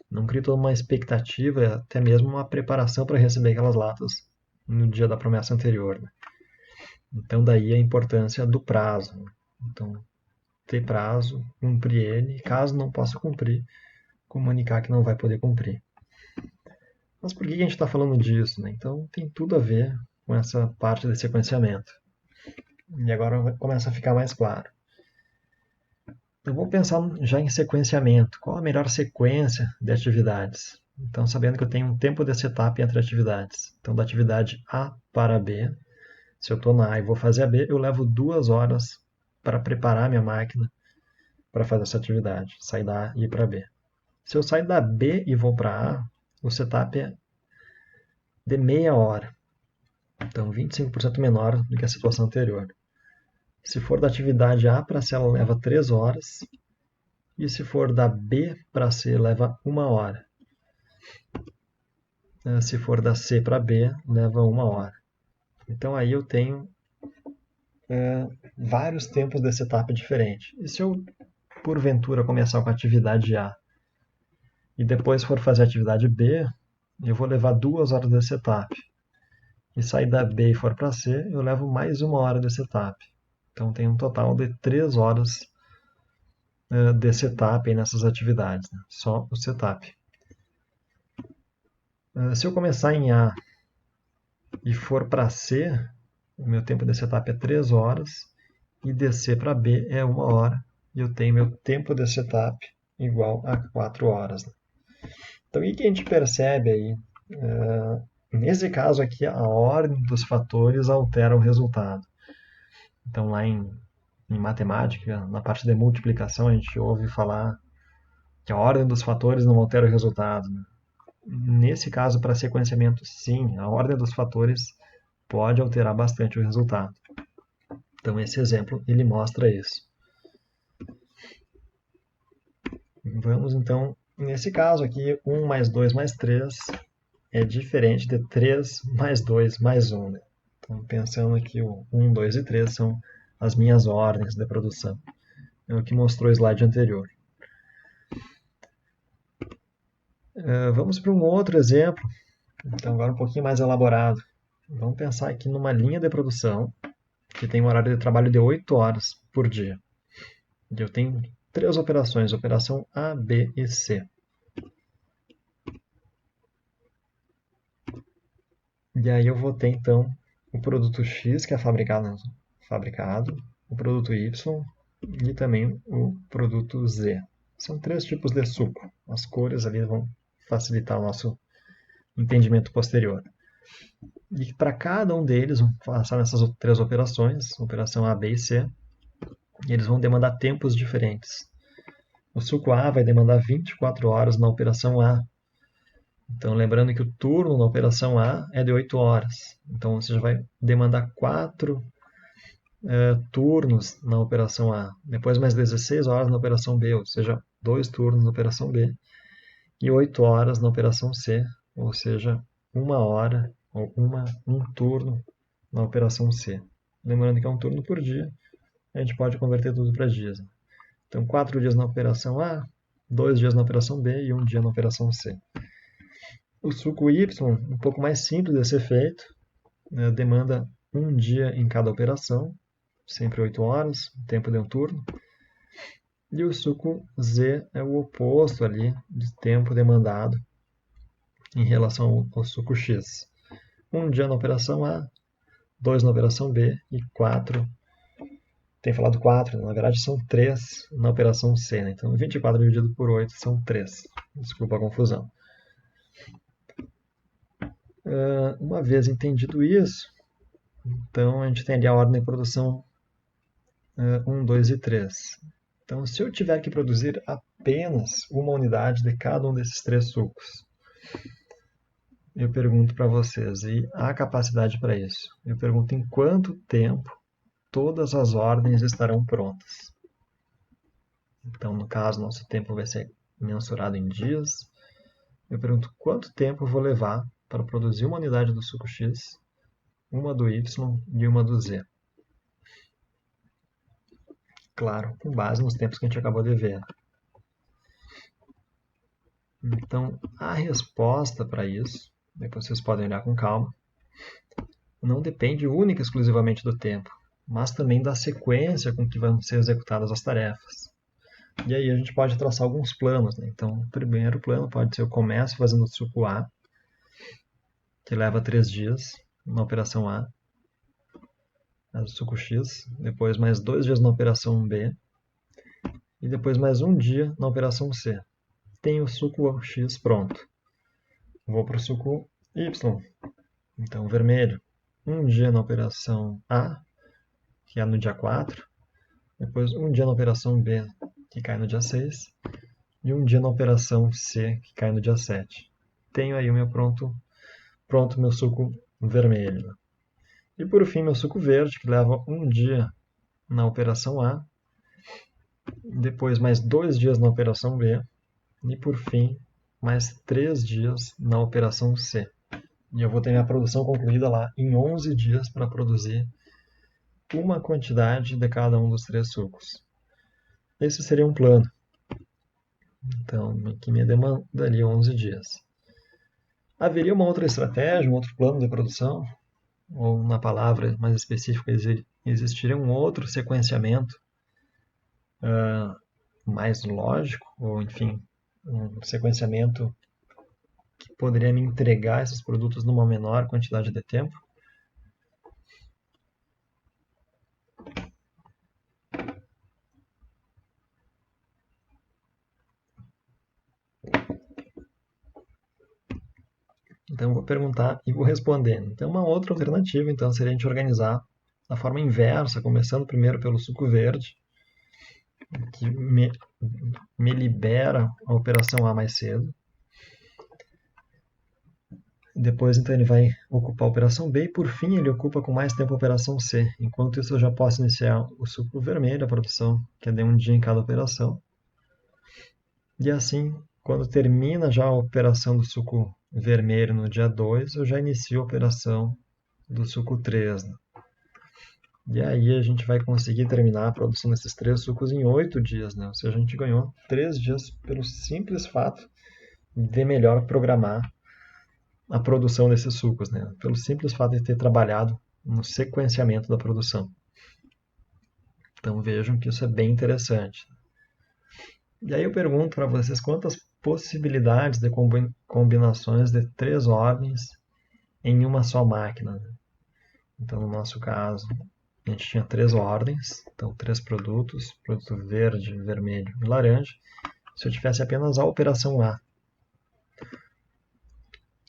Não crio toda uma expectativa, até mesmo uma preparação para receber aquelas latas no dia da promessa anterior, né? Então, daí a importância do prazo, né? Então, ter prazo, cumprir ele, e caso não possa cumprir, comunicar que não vai poder cumprir. Mas por que a gente está falando disso, né? Então, tem tudo a ver com essa parte de sequenciamento. E agora começa a ficar mais claro. Eu vou pensar já em sequenciamento. Qual a melhor sequência de atividades? Então, sabendo que eu tenho um tempo de setup entre atividades. Então, da atividade A para B, se eu estou na A e vou fazer a B, eu levo 2 horas para preparar minha máquina para fazer essa atividade, sair da A e ir para B. Se eu sair da B e vou para A, o setup é de meia hora. Então, 25% menor do que a situação anterior. Se for da atividade A para C, ela leva 3 horas. E se for da B para C, leva 1 hora. Se for da C para B, leva 1 hora. Então, aí eu tenho vários tempos de setup diferentes. E se eu, porventura, começar com a atividade A e depois for fazer a atividade B, eu vou levar 2 horas de setup. E sair da B e for para C, eu levo mais 1 hora de setup. Então, tem um total de 3 horas de setup aí nessas atividades, né? Só o setup. Se eu começar em A e for para C, o meu tempo de setup é 3 horas, e de C para B é 1 hora, e eu tenho meu tempo de setup igual a 4 horas. Né? Então, o que a gente percebe aí? Nesse caso aqui, a ordem dos fatores altera o resultado. Então, lá em matemática, na parte de multiplicação, a gente ouve falar que a ordem dos fatores não altera o resultado, né? Nesse caso, para sequenciamento, sim, a ordem dos fatores pode alterar bastante o resultado. Então, esse exemplo, ele mostra isso. Vamos, então, nesse caso aqui, 1 mais 2 mais 3 é diferente de 3 mais 2 mais 1, né? Então, pensando que o 1, 2 e 3 são as minhas ordens de produção. é o que mostrou o slide anterior. Vamos para um outro exemplo, então agora um pouquinho mais elaborado. Vamos pensar aqui numa linha de produção que tem um horário de trabalho de 8 horas por dia. E eu tenho 3 operações, operação A, B e C. E aí eu vou ter então o produto X, que é fabricado, o produto Y e também o produto Z. São 3 tipos de suco. As cores ali vão facilitar o nosso entendimento posterior. E para cada um deles, vamos passar nessas 3 operações, operação A, B e C, e eles vão demandar tempos diferentes. O suco A vai demandar 24 horas na operação A. Então, lembrando que o turno na operação A é de 8 horas. Então, você já vai demandar 4 turnos na operação A. Depois, mais 16 horas na operação B, ou seja, 2 turnos na operação B. E 8 horas na operação C, ou seja, 1 hora ou um turno na operação C. Lembrando que é um turno por dia, a gente pode converter tudo para dias. Então, 4 dias na operação A, 2 dias na operação B e 1 dia na operação C. O suco Y, um pouco mais simples de ser feito, demanda 1 dia em cada operação, sempre 8 horas, o tempo de um turno. E o suco Z é o oposto ali de tempo demandado em relação ao suco X. 1 dia na operação A, 2 na operação B e 4, tem falado 4, na verdade são 3 na operação C, né? Então 24 dividido por 8 são 3. Desculpa a confusão. Uma vez entendido isso, então a gente tem ali a ordem de produção 1, 2 e 3. Então, se eu tiver que produzir apenas uma unidade de cada um desses 3 sucos, eu pergunto para vocês, e há capacidade para isso? Eu pergunto em quanto tempo todas as ordens estarão prontas. Então, no caso, nosso tempo vai ser mensurado em dias. Eu pergunto quanto tempo eu vou levar para produzir uma unidade do suco X, uma do Y e uma do Z. Claro, com base nos tempos que a gente acabou de ver. Então, a resposta para isso, depois vocês podem olhar com calma, não depende única e exclusivamente do tempo, mas também da sequência com que vão ser executadas as tarefas. E aí a gente pode traçar alguns planos, né? Então, o primeiro plano pode ser: eu começo fazendo o suco A, que leva 3 dias na operação A, o suco X, depois mais 2 dias na operação B, e depois mais 1 dia na operação C. Tenho o suco X pronto. Vou para o suco Y, então vermelho. 1 dia na operação A, que é no dia 4, depois 1 dia na operação B, que cai no dia 6, e 1 dia na operação C, que cai no dia 7. Tenho aí o meu pronto meu suco vermelho. E por fim, meu suco verde, que leva 1 dia na operação A, depois mais 2 dias na operação B, e por fim, mais 3 dias na operação C. E eu vou ter minha produção concluída lá em 11 dias para produzir uma quantidade de cada um dos 3 sucos. Esse seria um plano. Então, que me demandaria 11 dias. Haveria uma outra estratégia, um outro plano de produção? Ou, na palavra mais específica, existiria um outro sequenciamento mais lógico, ou enfim, um sequenciamento que poderia me entregar esses produtos numa menor quantidade de tempo? Então, eu vou perguntar e vou responder. Então, uma outra alternativa então, seria a gente organizar da forma inversa, começando primeiro pelo suco verde, que me libera a operação A mais cedo. Depois, então, ele vai ocupar a operação B e, por fim, ele ocupa com mais tempo a operação C. Enquanto isso, eu já posso iniciar o suco vermelho, a produção, que é de 1 dia em cada operação. E assim, quando termina já a operação do suco vermelho no dia 2, eu já inicio a operação do suco 3. Né? E aí a gente vai conseguir terminar a produção desses 3 sucos em 8 dias, né? Ou seja, a gente ganhou 3 dias pelo simples fato de melhor programar a produção desses sucos, né? Pelo simples fato de ter trabalhado no sequenciamento da produção. Então vejam que isso é bem interessante. E aí eu pergunto para vocês quantas possibilidades de combinações de 3 ordens em uma só máquina, né? Então no nosso caso, a gente tinha 3 ordens, então 3 produtos, produto verde, vermelho e laranja. Se eu tivesse apenas a operação A,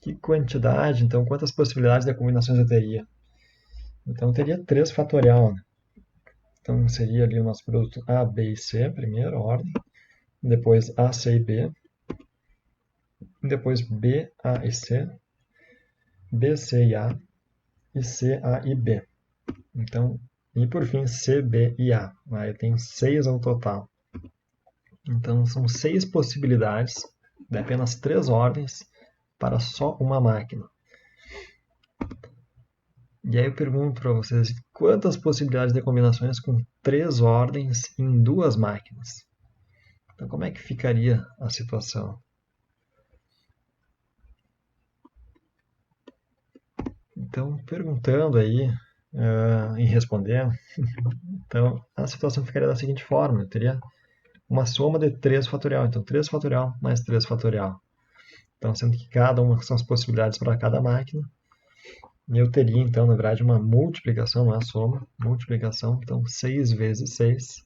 que quantidade, então quantas possibilidades de combinações eu teria? Então eu teria 3 fatorial, né? Então seria ali o nosso produto A, B e C, primeira ordem, depois A, C e B, depois B, A e C, B, C e A, e C, A e B. Então, e por fim C, B e A. Aí eu tenho 6 ao total. Então são 6 possibilidades de apenas 3 ordens para só uma máquina. E aí eu pergunto para vocês, quantas possibilidades de combinações com 3 ordens em 2 máquinas? Então como é que ficaria a situação? Então, perguntando aí e respondendo, então a situação ficaria da seguinte forma, eu teria uma soma de 3 fatorial, então 3 fatorial mais 3 fatorial. Então, sendo que cada uma são as possibilidades para cada máquina, eu teria, então, na verdade, uma multiplicação, não é soma, multiplicação, então 6 vezes 6,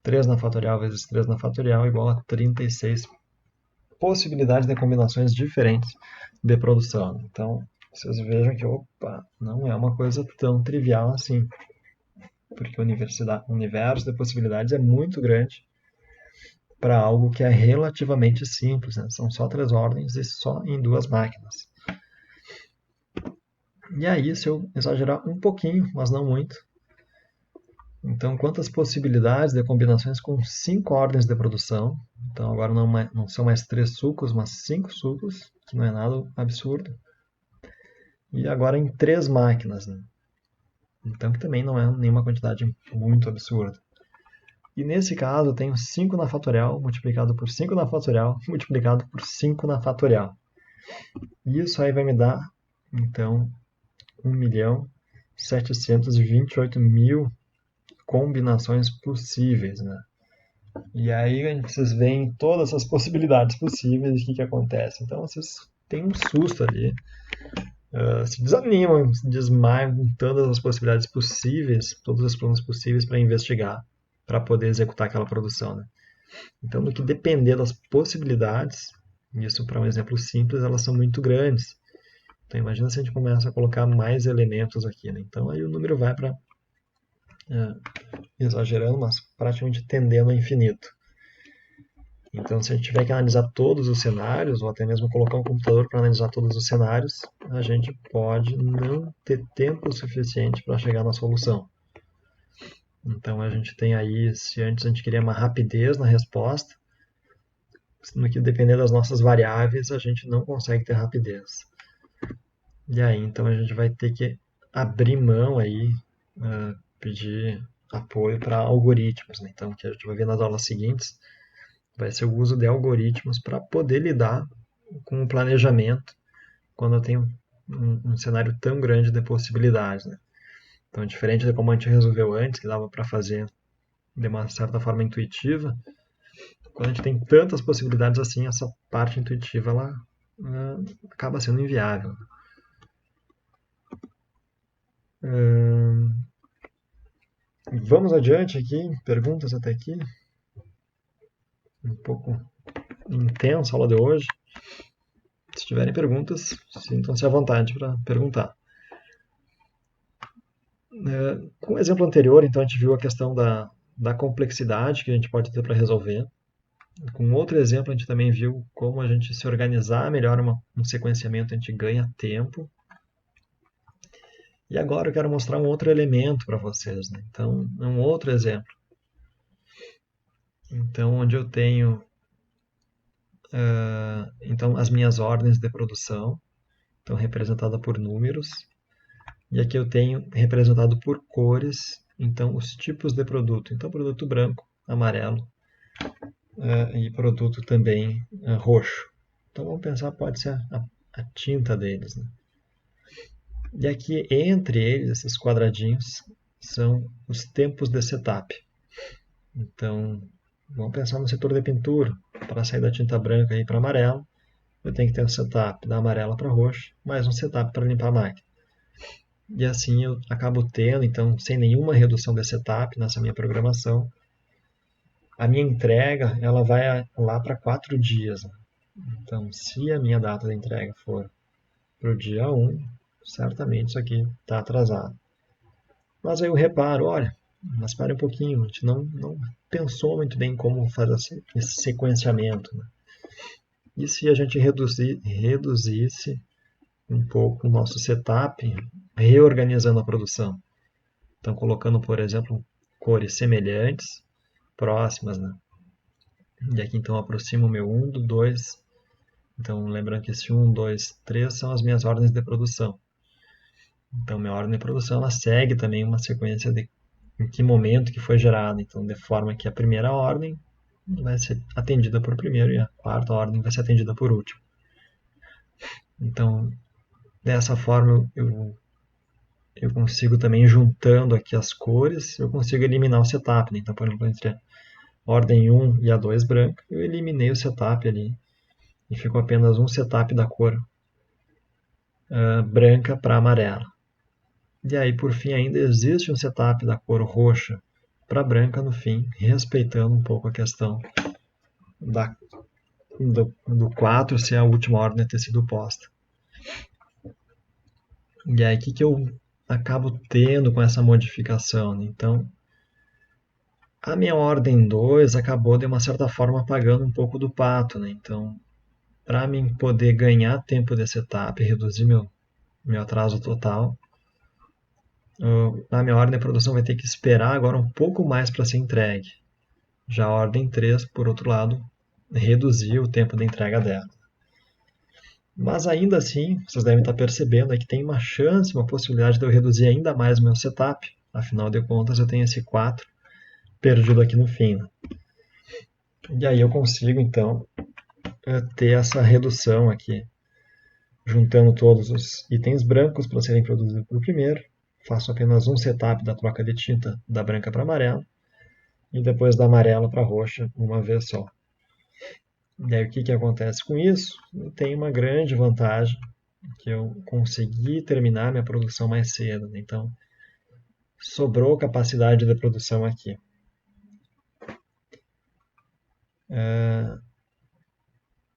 3 na fatorial vezes 3 na fatorial, igual a 36 possibilidades de combinações diferentes de produção. Então, vocês vejam que, opa, não é uma coisa tão trivial assim, porque o universo de possibilidades é muito grande para algo que é relativamente simples, né? São só 3 ordens e só em 2 máquinas. E aí, se eu exagerar um pouquinho, mas não muito, então quantas possibilidades de combinações com 5 ordens de produção? Então agora não são mais 3 sucos, mas 5 sucos, que não é nada absurdo. E agora em 3 máquinas, né? Então que também não é nenhuma quantidade muito absurda. E nesse caso eu tenho 5 na fatorial multiplicado por 5 na fatorial multiplicado por 5 na fatorial. E isso aí vai me dar, então, 1.728.000 combinações possíveis, né? E aí vocês veem todas as possibilidades possíveis e o que acontece. Então vocês têm um susto ali, se desanimam, se desmaiam com todas as possibilidades possíveis, todos os planos possíveis para investigar, para poder executar aquela produção, né? Então, do que depender das possibilidades, isso para um exemplo simples, elas são muito grandes. Então, imagina se a gente começa a colocar mais elementos aqui, né? Então, aí o número vai para, exagerando, mas praticamente tendendo ao infinito. Então, se a gente tiver que analisar todos os cenários, ou até mesmo colocar um computador para analisar todos os cenários, a gente pode não ter tempo suficiente para chegar na solução. Então, a gente tem aí, se antes a gente queria uma rapidez na resposta, no que depender das nossas variáveis, a gente não consegue ter rapidez. E aí, então, a gente vai ter que abrir mão aí, pedir apoio para algoritmos, né? Então, o que a gente vai ver nas aulas seguintes vai ser o uso de algoritmos para poder lidar com o planejamento quando eu tenho um cenário tão grande de possibilidades, né? Então, diferente de como a gente resolveu antes, que dava para fazer de uma certa forma intuitiva, quando a gente tem tantas possibilidades assim, essa parte intuitiva ela acaba sendo inviável. Vamos adiante aqui, perguntas até aqui. Um pouco intensa a aula de hoje. Se tiverem perguntas, sintam-se à vontade para perguntar. Com o exemplo anterior, então, a gente viu a questão da complexidade que a gente pode ter para resolver. Com outro exemplo, a gente também viu como a gente se organizar melhor um sequenciamento, a gente ganha tempo. E agora eu quero mostrar um outro elemento para vocês, né? Então, um outro exemplo. Então, onde eu tenho então, as minhas ordens de produção, então representada por números. E aqui eu tenho representado por cores, então, os tipos de produto. Então, produto branco, amarelo e produto também roxo. Então, vamos pensar, pode ser a tinta deles, né? E aqui, entre eles, esses quadradinhos, são os tempos de setup. Então, vamos pensar no setor de pintura. Para sair da tinta branca para amarelo, eu tenho que ter um setup da amarela para roxo, mais um setup para limpar a máquina. E assim eu acabo tendo, então, sem nenhuma redução de setup nessa minha programação, a minha entrega ela vai lá para 4 dias. Né? Então, se a minha data de entrega for para o dia 1, certamente isso aqui está atrasado. Mas aí eu reparo, olha, mas para um pouquinho, a gente não pensou muito bem como fazer esse sequenciamento. Né? E se a gente reduzisse um pouco o nosso setup, reorganizando a produção? Então, colocando, por exemplo, cores semelhantes, próximas, né? E aqui, então, eu aproximo o meu 1 do 2. Então, lembrando que esse 1, 2, 3 são as minhas ordens de produção. Então, minha ordem de produção, ela segue também uma sequência de em que momento que foi gerada. Então, de forma que a primeira ordem vai ser atendida por primeiro e a quarta ordem vai ser atendida por último. Então, dessa forma, eu consigo também, juntando aqui as cores, eu consigo eliminar o setup. Né? Então, por exemplo, entre a ordem 1 e a 2 branca, eu eliminei o setup ali e ficou apenas um setup da cor branca para amarela. E aí, por fim, ainda existe um setup da cor roxa para branca no fim, respeitando um pouco a questão do 4 ser a última ordem a ter sido posta. E aí, o que eu acabo tendo com essa modificação? Né? Então, a minha ordem 2 acabou, de uma certa forma, pagando um pouco do pato. Né? Então, para mim poder ganhar tempo de setup e reduzir meu atraso total, a minha ordem de produção vai ter que esperar agora um pouco mais para ser entregue. Já a ordem 3, por outro lado, reduziu o tempo de entrega dela. Mas ainda assim, vocês devem estar percebendo que tem uma chance, uma possibilidade de eu reduzir ainda mais o meu setup. Afinal de contas, eu tenho esse 4 perdido aqui no fim. Né? E aí eu consigo, então, ter essa redução aqui, juntando todos os itens brancos para serem produzidos por primeiro. Faço apenas um setup da troca de tinta da branca para amarela e depois da amarela para roxa uma vez só. E aí o que acontece com isso? Eu tenho uma grande vantagem, que eu consegui terminar minha produção mais cedo. Né? Então, sobrou capacidade de produção aqui.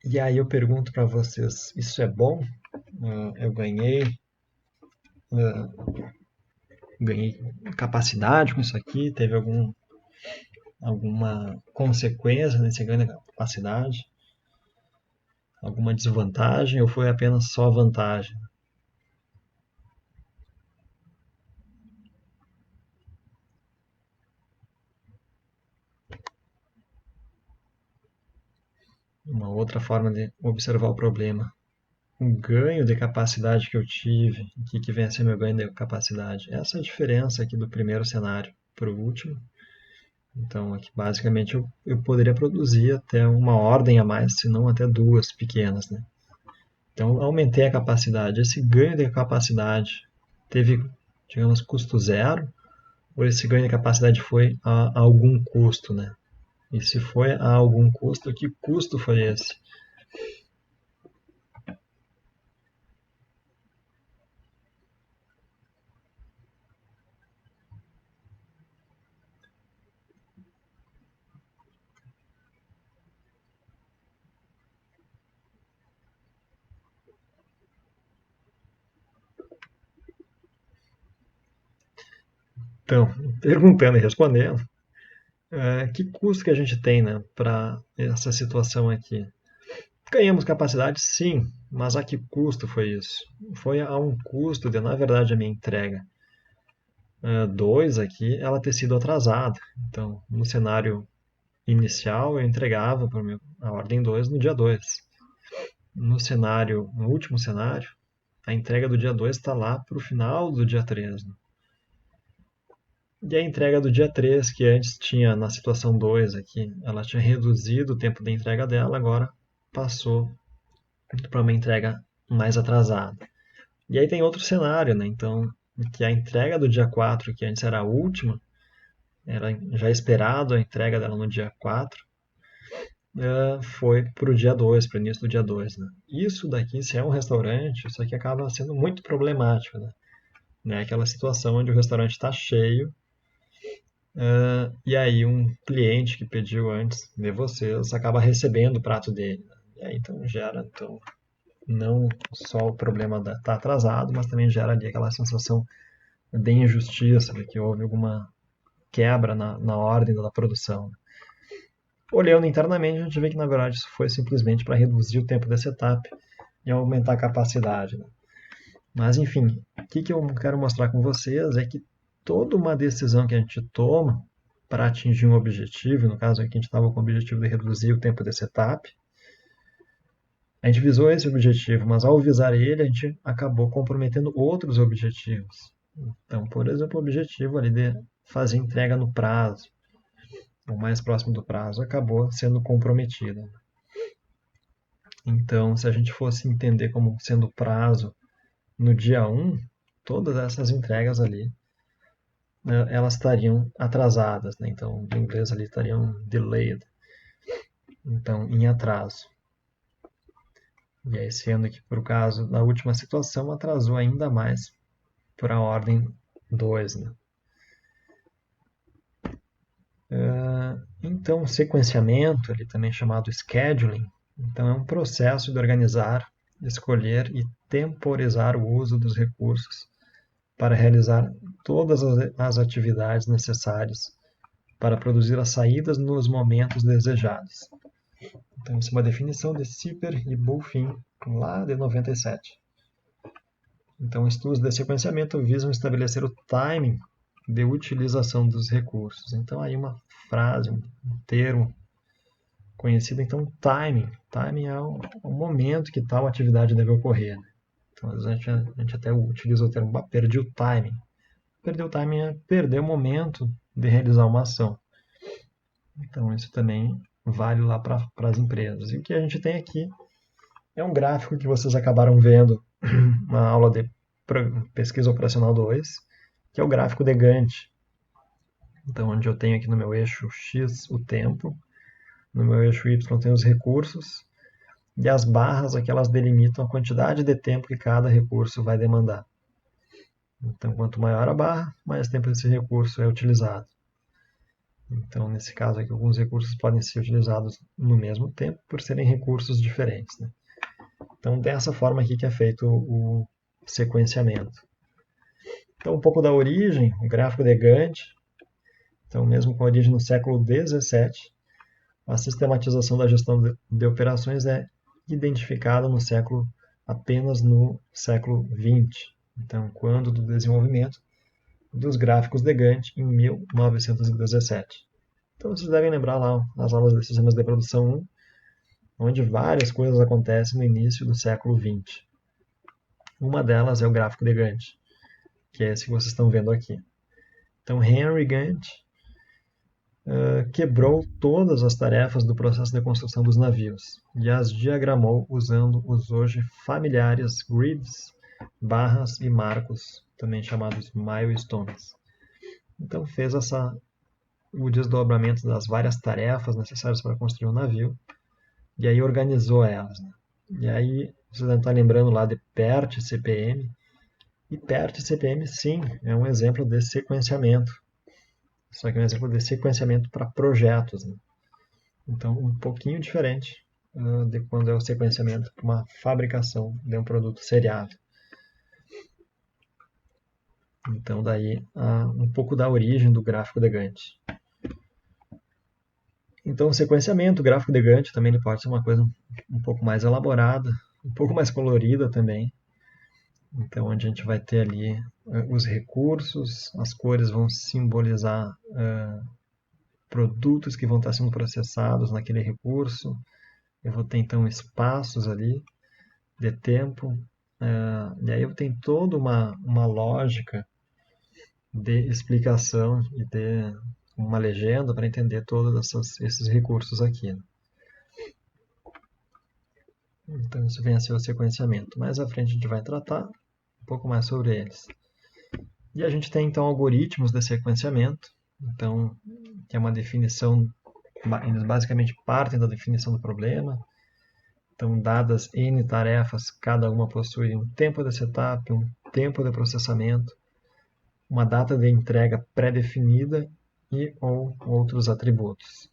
E aí eu pergunto para vocês, isso é bom? Eu ganhei capacidade com isso aqui? Teve alguma consequência nesse ganho de capacidade? Alguma desvantagem ou foi apenas só vantagem? Uma outra forma de observar o problema. O ganho de capacidade que eu tive, o que vem a ser meu ganho de capacidade? Essa é a diferença aqui do primeiro cenário para o último. Então, aqui basicamente eu poderia produzir até uma ordem a mais, se não até 2 pequenas. Né? Então, aumentei a capacidade. Esse ganho de capacidade teve, digamos, custo zero? Ou esse ganho de capacidade foi a algum custo? Né? E se foi a algum custo, que custo foi esse? Então, perguntando e respondendo, que custo que a gente tem, né, para essa situação aqui? Ganhamos capacidade, sim, mas a que custo foi isso? Foi a um custo de, na verdade, a minha entrega 2 aqui, ela ter sido atrasada. Então, no cenário inicial, eu entregava a ordem 2 no dia 2. No último cenário, a entrega do dia 2 está lá para o final do dia 3. Né? E a entrega do dia 3, que antes tinha na situação 2 aqui, ela tinha reduzido o tempo de entrega dela, agora passou para uma entrega mais atrasada. E aí tem outro cenário, né? Então, que a entrega do dia 4, que antes era a última, era já esperado a entrega dela no dia 4, foi para o dia 2, para o início do dia 2. Né? Isso daqui, se é um restaurante, isso aqui acaba sendo muito problemático. Né? Aquela situação onde o restaurante está cheio, e aí um cliente que pediu antes de vocês acaba recebendo o prato dele. Né? E aí então gera não só o problema de estar atrasado, mas também gera ali aquela sensação de injustiça, de que houve alguma quebra na ordem da produção. Olhando internamente, a gente vê que na verdade isso foi simplesmente para reduzir o tempo de setup e aumentar a capacidade. Né? Mas enfim, o que eu quero mostrar com vocês é que toda uma decisão que a gente toma para atingir um objetivo, no caso aqui a gente estava com o objetivo de reduzir o tempo de setup, a gente visou esse objetivo, mas ao visar ele, a gente acabou comprometendo outros objetivos. Então, por exemplo, o objetivo ali de fazer entrega no prazo, o mais próximo do prazo, acabou sendo comprometido. Então, se a gente fosse entender como sendo prazo no dia 1, todas essas entregas ali, né, elas estariam atrasadas. Né? Então, em inglês ali estariam delayed. Então, em atraso. E aí, sendo que, por caso da última situação, atrasou ainda mais para a ordem 2. Né? Então, o sequenciamento, ele também é chamado scheduling, então é um processo de organizar, escolher e temporizar o uso dos recursos para realizar todas as atividades necessárias para produzir as saídas nos momentos desejados. Então, isso é uma definição de Zipper e Bulfin, lá de 97. Então, estudos de sequenciamento visam estabelecer o timing de utilização dos recursos. Então, aí uma frase, um termo conhecido, então, timing. Timing é o momento que tal atividade deve ocorrer. Né? Então, às vezes a gente até utiliza o termo, perdi o timing. Perder o timing é perder o momento de realizar uma ação. Então, isso também vale lá para as empresas. E o que a gente tem aqui é um gráfico que vocês acabaram vendo na aula de pesquisa operacional 2, que é o gráfico de Gantt. Então, onde eu tenho aqui no meu eixo X o tempo, no meu eixo Y tem os recursos, e as barras aqui elas delimitam a quantidade de tempo que cada recurso vai demandar. Então, quanto maior a barra, mais tempo esse recurso é utilizado. Então, nesse caso aqui, alguns recursos podem ser utilizados no mesmo tempo, por serem recursos diferentes. Né? Então, dessa forma aqui que é feito o sequenciamento. Então, um pouco da origem, o gráfico de Gantt. Então, mesmo com a origem no século XVII, a sistematização da gestão de operações é identificada apenas no século XX. Então, quando do desenvolvimento dos gráficos de Gantt em 1917. Então, vocês devem lembrar lá nas aulas de sistemas de produção 1, onde várias coisas acontecem no início do século XX. Uma delas é o gráfico de Gantt, que é esse que vocês estão vendo aqui. Então, Henry Gantt quebrou todas as tarefas do processo de construção dos navios e as diagramou usando os hoje familiares grids, barras e marcos, também chamados milestones. Então fez o desdobramento das várias tarefas necessárias para construir um navio e aí organizou elas. Né? E aí vocês devem estar lembrando lá de PERT, CPM. E PERT e CPM, sim, é um exemplo de sequenciamento. Só que é um exemplo de sequenciamento para projetos. Né? Então, um pouquinho diferente de quando é o sequenciamento para uma fabricação de um produto seriado. Então, daí, um pouco da origem do gráfico de Gantt. Então, o sequenciamento, o gráfico de Gantt, também ele pode ser uma coisa um pouco mais elaborada, um pouco mais colorida também. Então, onde a gente vai ter ali os recursos, as cores vão simbolizar produtos que vão estar sendo processados naquele recurso. Eu vou ter, então, espaços ali de tempo, E aí eu tenho toda uma lógica de explicação e de uma legenda para entender todos esses recursos aqui, né? Então isso vem a ser o sequenciamento. Mais à frente a gente vai tratar um pouco mais sobre eles. E a gente tem então algoritmos de sequenciamento, então que é uma definição, eles basicamente partem da definição do problema. Então, dadas N tarefas, cada uma possui um tempo de setup, um tempo de processamento, uma data de entrega pré-definida e ou outros atributos.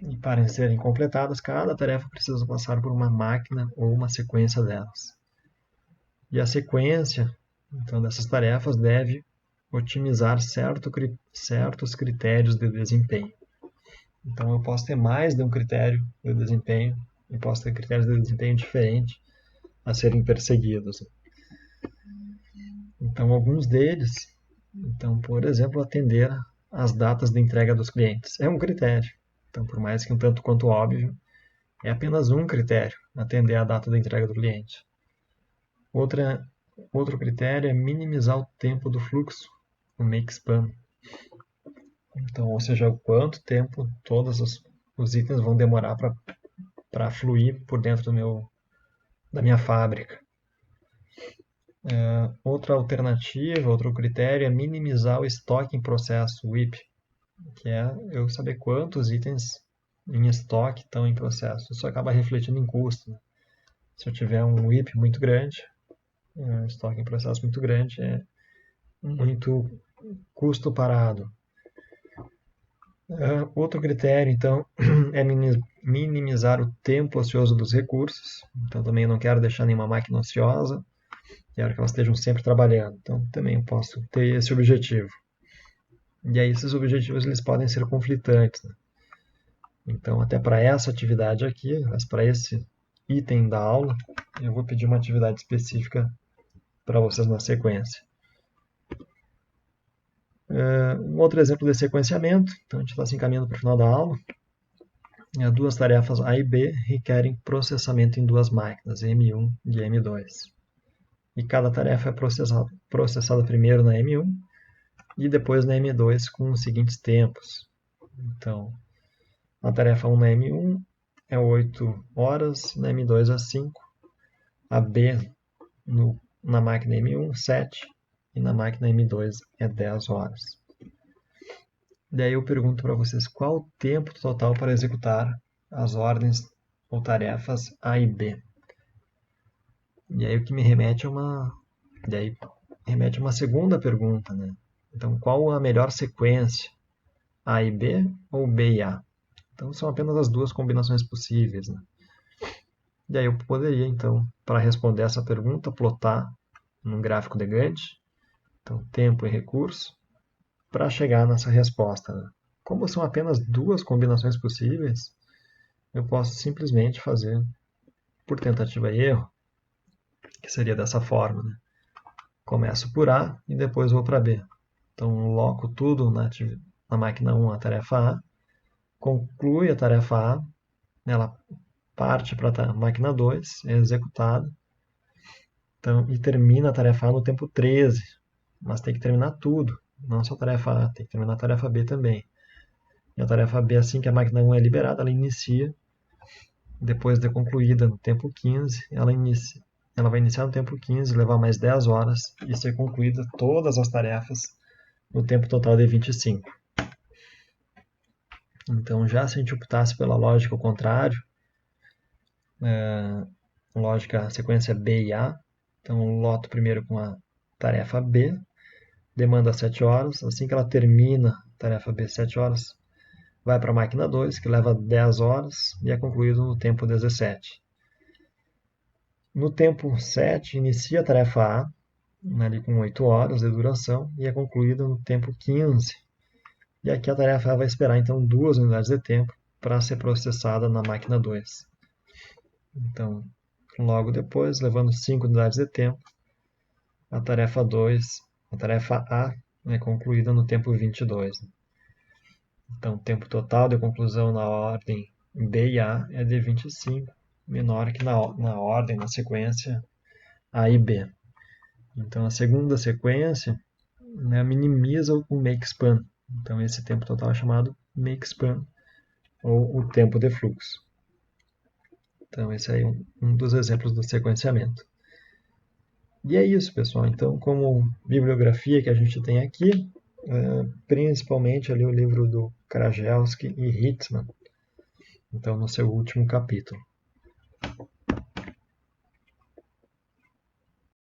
E para serem completadas, cada tarefa precisa passar por uma máquina ou uma sequência delas. E a sequência, então, dessas tarefas deve otimizar certos critérios de desempenho. Então, eu posso ter mais de um critério de desempenho e posso ter critérios de desempenho diferentes a serem perseguidos. Então, alguns deles, então, por exemplo, atender às datas de entrega dos clientes. É um critério. Então, por mais que um tanto quanto óbvio, é apenas um critério, atender à data de entrega do cliente. Outro critério é minimizar o tempo do fluxo, o make span. Então, ou seja, o quanto tempo todos os itens vão demorar para fluir por dentro da minha fábrica. Outra alternativa, outro critério é minimizar o estoque em processo, o WIP, que é eu saber quantos itens em estoque estão em processo. Isso acaba refletindo em custo, né? Se eu tiver um WIP muito grande, um estoque em processo muito grande, é muito custo parado. Outro critério, então, é minimizar o tempo ocioso dos recursos. Então, também não quero deixar nenhuma máquina ociosa, quero que elas estejam sempre trabalhando. Então, também eu posso ter esse objetivo. E aí, esses objetivos eles podem ser conflitantes, né? Então, até para essa atividade aqui, mas para esse item da aula, eu vou pedir uma atividade específica para vocês na sequência. Um outro exemplo de sequenciamento, então a gente está se encaminhando para o final da aula. Duas tarefas A e B requerem processamento em duas máquinas, M1 e M2. E cada tarefa é processada primeiro na M1 e depois na M2 com os seguintes tempos. Então, a tarefa 1 na M1 é 8 horas, na M2 é 5. A B na máquina M1, 7. E na máquina M2 é 10 horas. Daí eu pergunto para vocês qual o tempo total para executar as ordens ou tarefas A e B. E aí o que me remete a uma segunda pergunta, né? Então, qual a melhor sequência? A e B ou B e A? Então, são apenas as duas combinações possíveis, né? E aí eu poderia, então, para responder essa pergunta, plotar num gráfico de Gantt, então, tempo e recurso, para chegar nessa resposta, né? Como são apenas duas combinações possíveis, eu posso simplesmente fazer por tentativa e erro, que seria dessa forma, né? Começo por A e depois vou para B. Então, loco tudo na máquina 1 a tarefa A, conclui a tarefa A, ela parte para a máquina 2, é executada, então, e termina a tarefa A no tempo 13, mas tem que terminar tudo, não só a tarefa A, tem que terminar a tarefa B também. E a tarefa B, assim que a máquina 1 é liberada, ela inicia, depois de concluída no tempo 15, ela vai iniciar no tempo 15, levar mais 10 horas e ser concluída todas as tarefas no tempo total de 25. Então, já se a gente optasse pela lógica ao contrário, lógica sequência B e A, então eu loto primeiro com a tarefa B, demanda 7 horas, assim que ela termina a tarefa B 7 horas, vai para a máquina 2, que leva 10 horas e é concluído no tempo 17. No tempo 7, inicia a tarefa A, ali com 8 horas de duração, e é concluída no tempo 15. E aqui a tarefa A vai esperar, então, 2 unidades de tempo para ser processada na máquina 2. Então, logo depois, levando 5 unidades de tempo, a tarefa A é concluída no tempo 22. Então, o tempo total de conclusão na ordem B e A é de 25, menor que na ordem, na sequência A e B. Então, a segunda sequência, né, minimiza o make span. Então, esse tempo total é chamado make span, ou o tempo de fluxo. Então, esse aí é um dos exemplos do sequenciamento. E é isso, pessoal. Então, como bibliografia que a gente tem aqui, principalmente ali o livro do Krajewski e Hitzman, então no seu último capítulo.